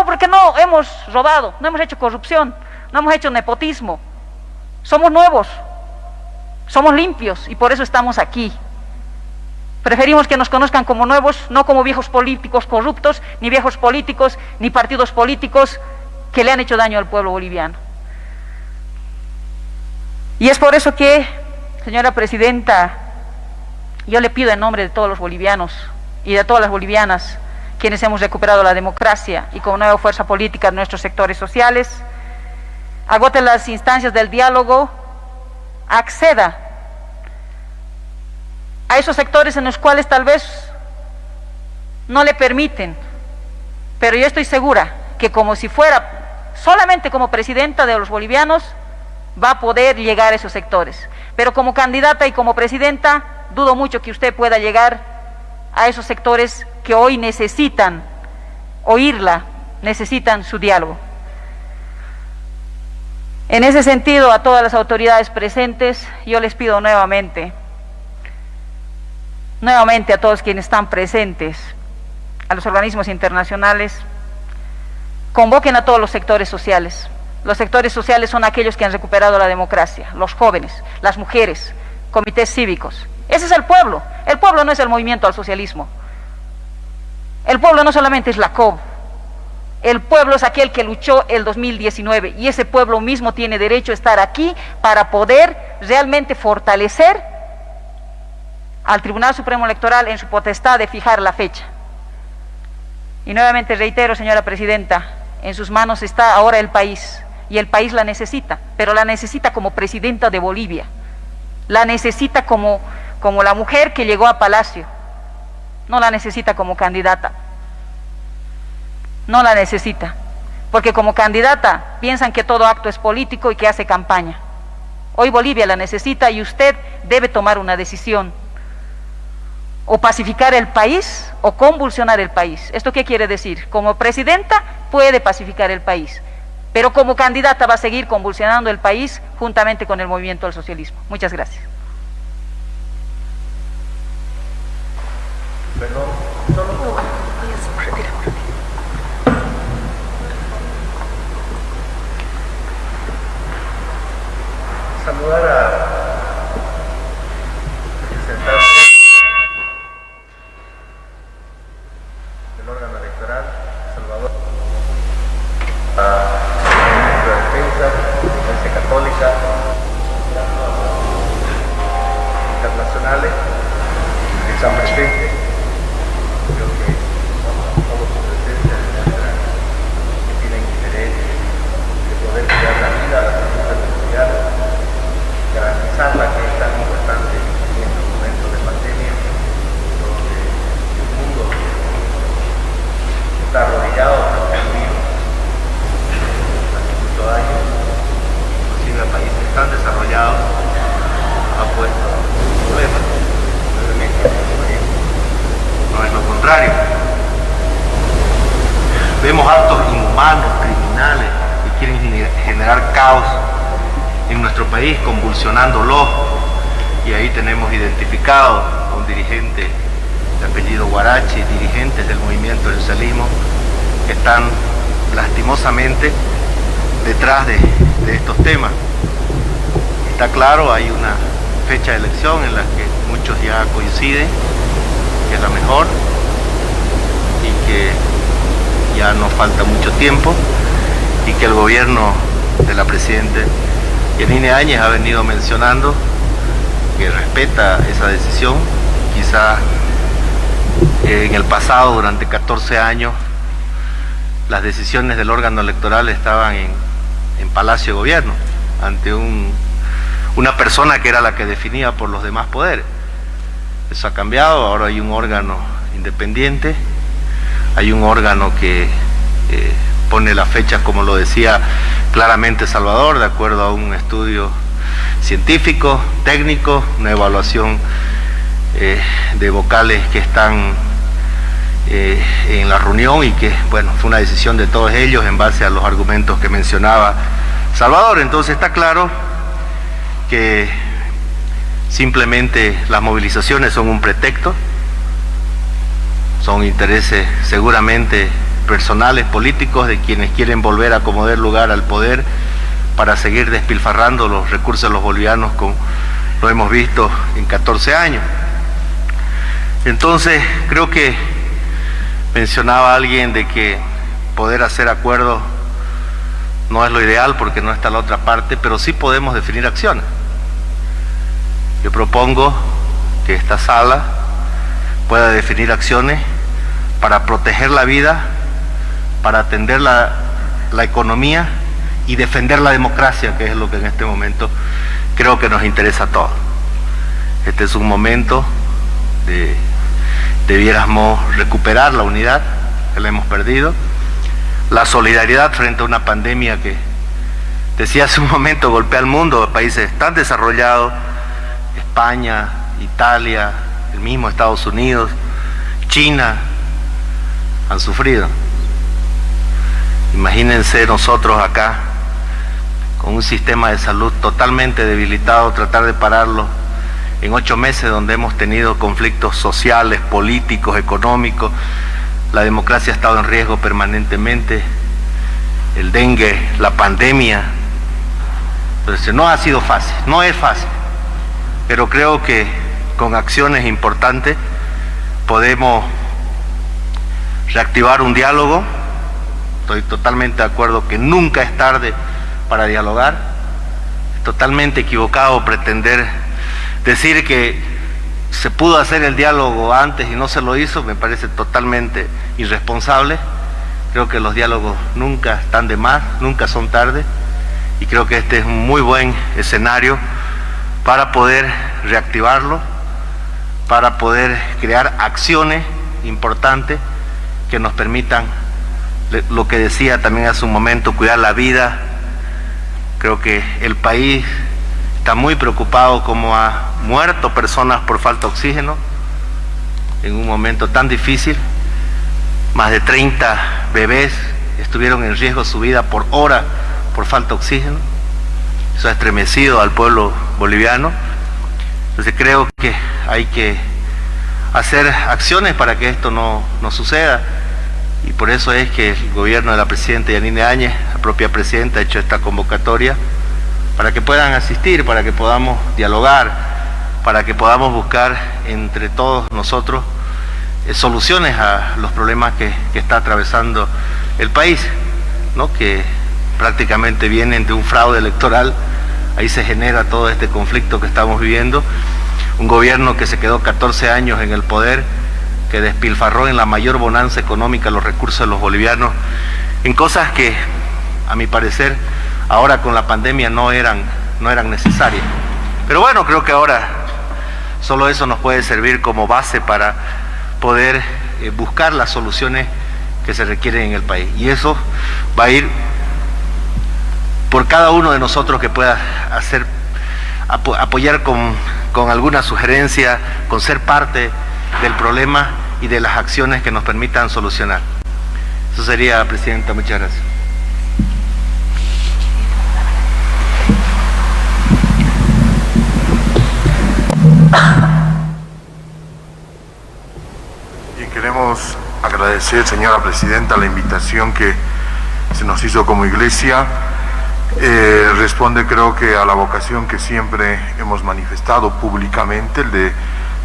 S8: porque no hemos robado, no hemos hecho corrupción, no hemos hecho nepotismo, somos nuevos, somos limpios y por eso estamos aquí. Preferimos que nos conozcan como nuevos, no como viejos políticos corruptos, ni viejos políticos, ni partidos políticos que le han hecho daño al pueblo boliviano. Y es por eso que, señora presidenta, yo le pido en nombre de todos los bolivianos y de todas las bolivianas, quienes hemos recuperado la democracia y con nueva fuerza política en nuestros sectores sociales, agote las instancias del diálogo, acceda a esos sectores en los cuales tal vez no le permiten, pero yo estoy segura que como si fuera solamente como presidenta de los bolivianos, va a poder llegar a esos sectores. Pero como candidata y como presidenta, dudo mucho que usted pueda llegar a esos sectores que hoy necesitan oírla, necesitan su diálogo. En ese sentido, a todas las autoridades presentes, yo les pido nuevamente a todos quienes están presentes, a los organismos internacionales, convoquen a todos los sectores sociales. Los sectores sociales son aquellos que han recuperado la democracia, los jóvenes, las mujeres, comités cívicos. Ese es el pueblo. El pueblo no es el movimiento al socialismo. El pueblo no solamente es la COB. El pueblo es aquel que luchó el 2019 y ese pueblo mismo tiene derecho a estar aquí para poder realmente fortalecer al Tribunal Supremo Electoral en su potestad de fijar la fecha. Y nuevamente reitero, señora presidenta, en sus manos está ahora el país y el país la necesita, pero la necesita como presidenta de Bolivia, la necesita como la mujer que llegó a Palacio, no la necesita como candidata. No la necesita, porque como candidata piensan que todo acto es político y que hace campaña. Hoy Bolivia la necesita y usted debe tomar una decisión, o pacificar el país o convulsionar el país. ¿Esto qué quiere decir? Como presidenta puede pacificar el país, pero como candidata va a seguir convulsionando el país juntamente con el movimiento al socialismo. Muchas gracias.
S9: Saludar a representantes del órgano electoral, Salvador, a la ministra de Defensa, la Iglesia Católica, internacionales que están presentes. Creo que todos los presentes demuestran que tienen interés de poder cuidar la vida, la salud de los bolivianos, garantizarla, que es tan importante en estos momentos de pandemia, donde el mundo está arrodillado ante el virus hace muchos años, inclusive a países tan desarrollados ha puesto problemas, obviamente no es lo contrario. Vemos actos inhumanos, criminales, que quieren generar caos en nuestro país, convulsionándolo, y ahí tenemos identificado a un dirigente de apellido Guarachi, dirigentes del movimiento del socialismo, que están lastimosamente detrás de estos temas. Está claro, hay una fecha de elección en la que muchos ya coinciden, que es la mejor, y que ya nos falta mucho tiempo, y que el gobierno de la Presidenta Yanine Áñez ha venido mencionando que respeta esa decisión. Quizá en el pasado, durante 14 años, las decisiones del órgano electoral estaban en Palacio de Gobierno, ante una persona que era la que definía por los demás poderes. Eso ha cambiado, ahora hay un órgano independiente, hay un órgano que pone las fechas, como lo decía claramente Salvador, de acuerdo a un estudio científico, técnico, una evaluación de vocales que están en la reunión, y que, bueno, fue una decisión de todos ellos en base a los argumentos que mencionaba Salvador. Entonces está claro que simplemente las movilizaciones son un pretexto, son intereses seguramente personales, políticos, de quienes quieren volver a acomodar lugar al poder para seguir despilfarrando los recursos de los bolivianos, como lo hemos visto en 14 años. Entonces, creo que mencionaba alguien de que poder hacer acuerdos no es lo ideal porque no está la otra parte, pero sí podemos definir acciones. Yo propongo que esta sala pueda definir acciones para proteger la vida, para atender la economía y defender la democracia, que es lo que en este momento creo que nos interesa a todos. Este es un momento de debiéramos recuperar la unidad que la hemos perdido, la solidaridad frente a una pandemia que, decía hace un momento, golpea al mundo, países tan desarrollados, España, Italia, el mismo Estados Unidos, China, han sufrido. Imagínense nosotros acá, con un sistema de salud totalmente debilitado, tratar de pararlo en 8 meses donde hemos tenido conflictos sociales, políticos, económicos, la democracia ha estado en riesgo permanentemente, el dengue, la pandemia. Entonces no ha sido fácil, no es fácil, pero creo que con acciones importantes podemos reactivar un diálogo. Estoy totalmente de acuerdo que nunca es tarde para dialogar. Es totalmente equivocado pretender decir que se pudo hacer el diálogo antes y no se lo hizo, me parece totalmente irresponsable. Creo que los diálogos nunca están de más, nunca son tarde, y creo que este es un muy buen escenario para poder reactivarlo, para poder crear acciones importantes que nos permitan, lo que decía también hace un momento, cuidar la vida. Creo que el país está muy preocupado como ha muerto personas por falta de oxígeno en un momento tan difícil. Más de 30 bebés estuvieron en riesgo su vida por hora por falta de oxígeno. Eso ha estremecido al pueblo boliviano. Entonces creo que hay que hacer acciones para que esto no suceda, y por eso es que el gobierno de la presidenta Yanine Áñez, la propia presidenta, ha hecho esta convocatoria para que puedan asistir, para que podamos dialogar, para que podamos buscar entre todos nosotros soluciones a los problemas que está atravesando el país, ¿no? Que prácticamente vienen de un fraude electoral. Ahí se genera todo este conflicto que estamos viviendo. Un gobierno que se quedó 14 años en el poder, que despilfarró en la mayor bonanza económica los recursos de los bolivianos en cosas que, a mi parecer, ahora con la pandemia no eran necesarias. Pero bueno, creo que ahora solo eso nos puede servir como base para poder buscar las soluciones que se requieren en el país. Y eso va a ir por cada uno de nosotros que pueda apoyar con alguna sugerencia, con ser parte del problema y de las acciones que nos permitan solucionar. Eso sería, Presidenta, muchas gracias.
S10: Y queremos agradecer, señora Presidenta, la invitación que se nos hizo como iglesia. Responde, creo que, a la vocación que siempre hemos manifestado públicamente, el de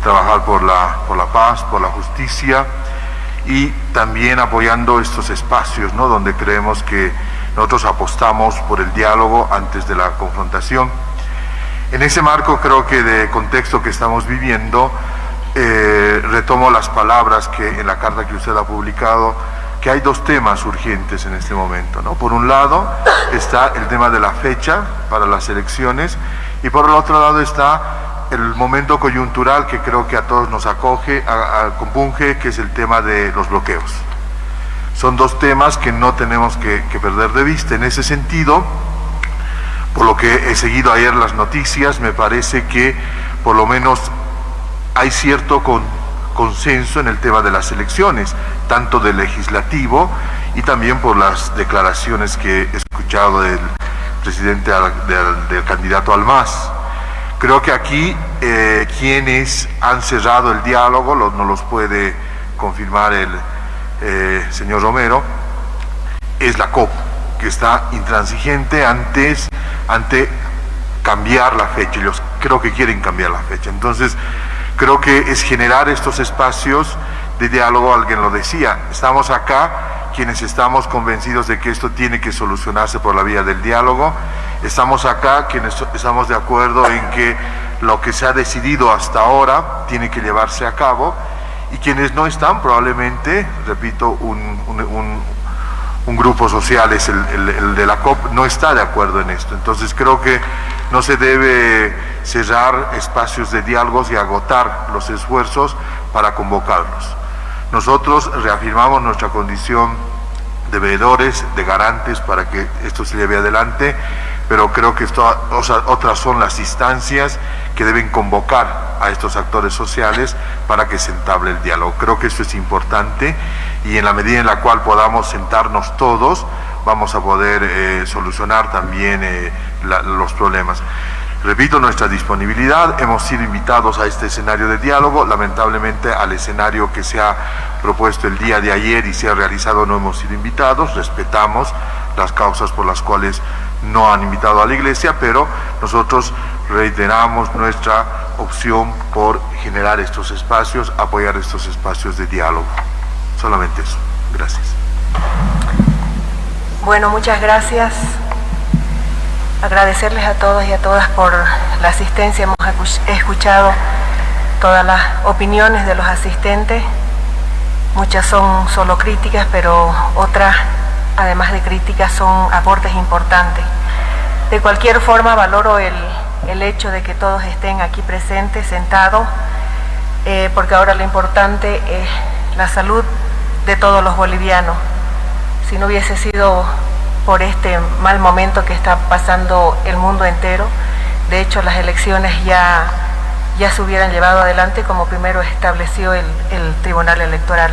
S10: trabajar por la paz, por la justicia, y también apoyando estos espacios, ¿no?, donde creemos que nosotros apostamos por el diálogo antes de la confrontación. En ese marco, creo que de contexto que estamos viviendo, retomo las palabras que en la carta que usted ha publicado, que hay 2 temas urgentes en este momento, ¿no? Por un lado está el tema de la fecha para las elecciones, y por el otro lado está el momento coyuntural que creo que a todos nos compunge, que es el tema de los bloqueos. Son 2 temas que no tenemos que perder de vista. En ese sentido, por lo que he seguido ayer las noticias, me parece que por lo menos hay cierto consenso en el tema de las elecciones, tanto del legislativo y también por las declaraciones que he escuchado del presidente, del candidato al MAS. Creo que aquí quienes han cerrado el diálogo, nos los puede confirmar el señor Romero, es la COP, que está intransigente ante cambiar la fecha. Ellos creo que quieren cambiar la fecha. Entonces, creo que es generar estos espacios de diálogo. Alguien lo decía, estamos acá quienes estamos convencidos de que esto tiene que solucionarse por la vía del diálogo. Estamos acá quienes estamos de acuerdo en que lo que se ha decidido hasta ahora tiene que llevarse a cabo, y quienes no están, probablemente, repito, un grupo social, es el de la COP, no está de acuerdo en esto. Entonces creo que no se debe cerrar espacios de diálogos y agotar los esfuerzos para convocarlos. Nosotros reafirmamos nuestra condición de veedores, de garantes para que esto se lleve adelante, pero creo que otras son las instancias que deben convocar a estos actores sociales para que se entable el diálogo. Creo que eso es importante y en la medida en la cual podamos sentarnos todos, vamos a poder solucionar también los problemas. Repito, nuestra disponibilidad, hemos sido invitados a este escenario de diálogo, lamentablemente al escenario que se ha propuesto el día de ayer y se ha realizado no hemos sido invitados, respetamos las causas por las cuales no han invitado a la Iglesia, pero nosotros reiteramos nuestra opción por generar estos espacios, apoyar estos espacios de diálogo. Solamente eso. Gracias.
S2: Bueno, muchas gracias. Agradecerles a todos y a todas por la asistencia. Hemos escuchado todas las opiniones de los asistentes. Muchas son solo críticas, pero otras, además de críticas, son aportes importantes. De cualquier forma, valoro el hecho de que todos estén aquí presentes, sentados, porque ahora lo importante es la salud de todos los bolivianos. Si no hubiese sido por este mal momento que está pasando el mundo entero, de hecho las elecciones ya se hubieran llevado adelante como primero estableció el Tribunal Electoral.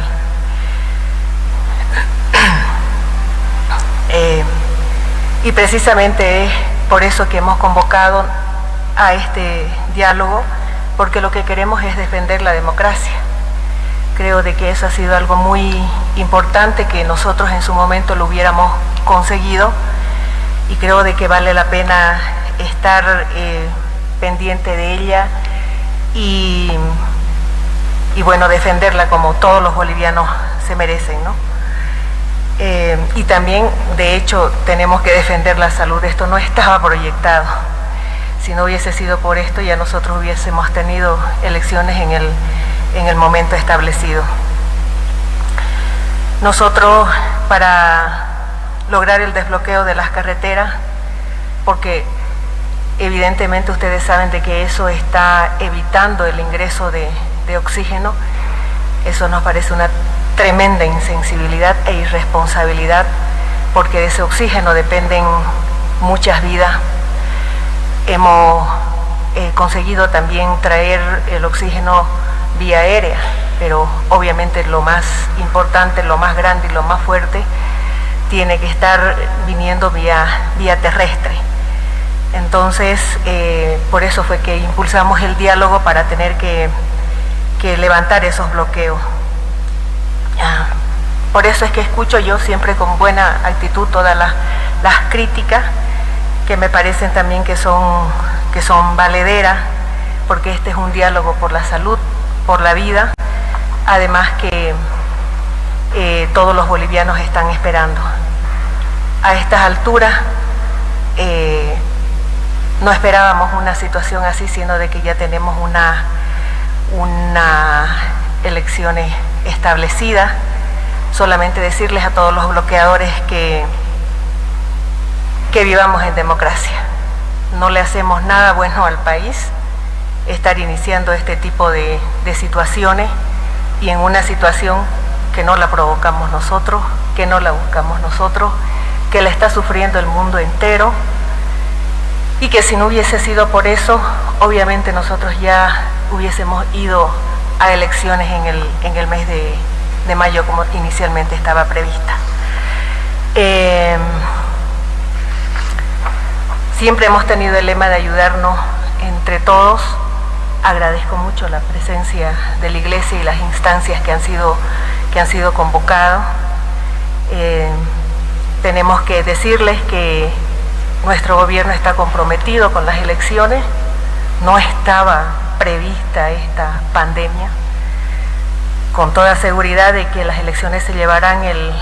S2: Y precisamente es por eso que hemos convocado a este diálogo, porque lo que queremos es defender la democracia. Creo de que eso ha sido algo muy importante, que nosotros en su momento lo hubiéramos conseguido, y creo de que vale la pena estar pendiente de ella y bueno, defenderla como todos los bolivianos se merecen, ¿no? Y también, de hecho, tenemos que defender la salud. Esto no estaba proyectado. Si no hubiese sido por esto, ya nosotros hubiésemos tenido elecciones en el momento establecido. Nosotros, para lograr el desbloqueo de las carreteras, porque evidentemente ustedes saben de que eso está evitando el ingreso de oxígeno, eso nos parece una tremenda insensibilidad e irresponsabilidad, porque de ese oxígeno dependen muchas vidas. Hemos conseguido también traer el oxígeno vía aérea, pero obviamente lo más importante, lo más grande y lo más fuerte tiene que estar viniendo vía terrestre. Entonces, por eso fue que impulsamos el diálogo, para tener que levantar esos bloqueos. Por eso es que escucho yo siempre con buena actitud todas las críticas, que me parecen también que son valederas, porque este es un diálogo por la salud, por la vida, además que todos los bolivianos están esperando. A estas alturas no esperábamos una situación así, sino de que ya tenemos una elecciones establecidas. Solamente decirles a todos los bloqueadores que vivamos en democracia. No le hacemos nada bueno al país estar iniciando este tipo de situaciones, y en una situación que no la provocamos nosotros, que no la buscamos nosotros, que la está sufriendo el mundo entero, y que si no hubiese sido por eso, obviamente nosotros ya hubiésemos ido a elecciones en el mes de mayo, como inicialmente estaba prevista. Siempre hemos tenido el lema de ayudarnos entre todos. Agradezco mucho la presencia de la Iglesia y las instancias que han sido convocadas. Tenemos que decirles que nuestro gobierno está comprometido con las elecciones. No estaba prevista esta pandemia. Con toda seguridad de que las elecciones se llevarán el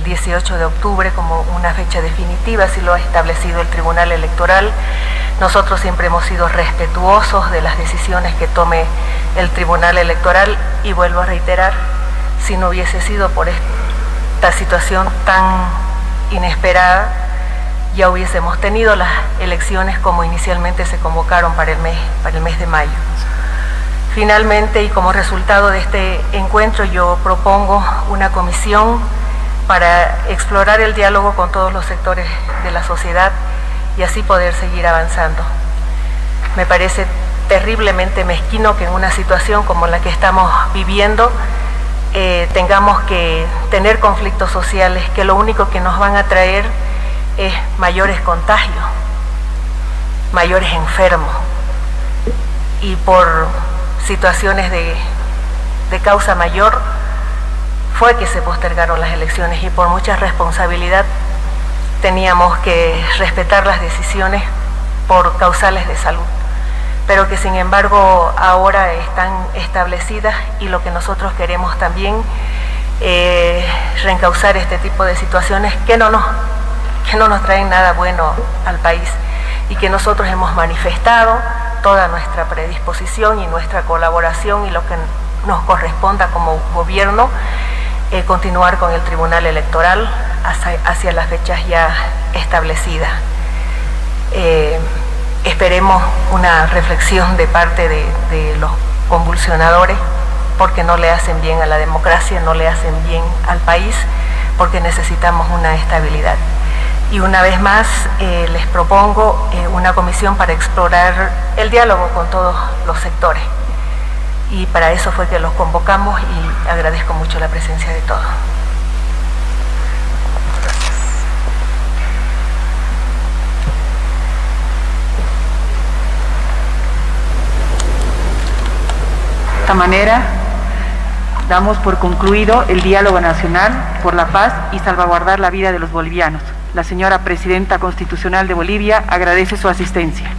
S2: 18 de octubre como una fecha definitiva, así lo ha establecido el Tribunal Electoral. Nosotros siempre hemos sido respetuosos de las decisiones que tome el Tribunal Electoral, y vuelvo a reiterar, si no hubiese sido por esta esta situación tan inesperada, ya hubiésemos tenido las elecciones como inicialmente se convocaron para el mes de mayo. Finalmente, y como resultado de este encuentro, yo propongo una comisión para explorar el diálogo con todos los sectores de la sociedad y así poder seguir avanzando. Me parece terriblemente mezquino que en una situación como la que estamos viviendo tengamos que tener conflictos sociales que lo único que nos van a traer es mayores contagios, mayores enfermos, y por situaciones de causa mayor fue que se postergaron las elecciones, y por mucha responsabilidad teníamos que respetar las decisiones por causales de salud, pero que sin embargo ahora están establecidas, y lo que nosotros queremos también reencauzar este tipo de situaciones que no nos traen nada bueno al país, y que nosotros hemos manifestado toda nuestra predisposición y nuestra colaboración y lo que nos corresponda como gobierno, continuar con el Tribunal Electoral hacia las fechas ya establecidas. Esperemos una reflexión de parte de los convulsionadores, porque no le hacen bien a la democracia, no le hacen bien al país, porque necesitamos una estabilidad. Y una vez más les propongo una comisión para explorar el diálogo con todos los sectores. Y para eso fue que los convocamos, y agradezco mucho la presencia de todos.
S8: De esta manera, damos por concluido el diálogo nacional por la paz y salvaguardar la vida de los bolivianos. La señora Presidenta Constitucional de Bolivia agradece su asistencia.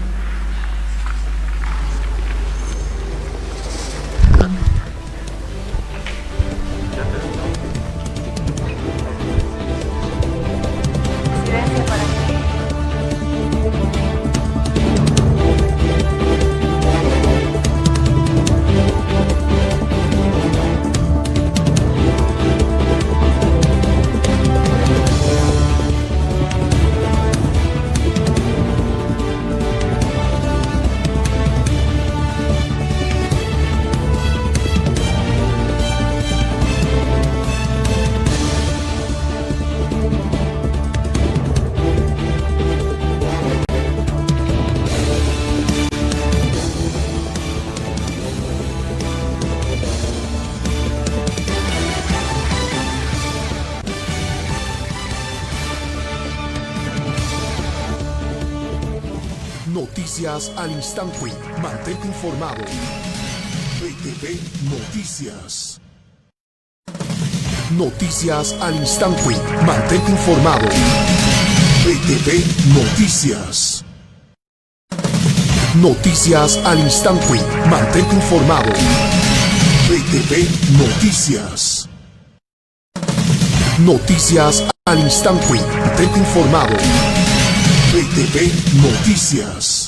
S11: Noticias al instante. Mantente informado. BTV Noticias. Noticias al instante. Mantente informado. BTV Noticias. Noticias al instante. Mantente informado. BTV Noticias. Noticias al instante. Mantente informado. BTV Noticias.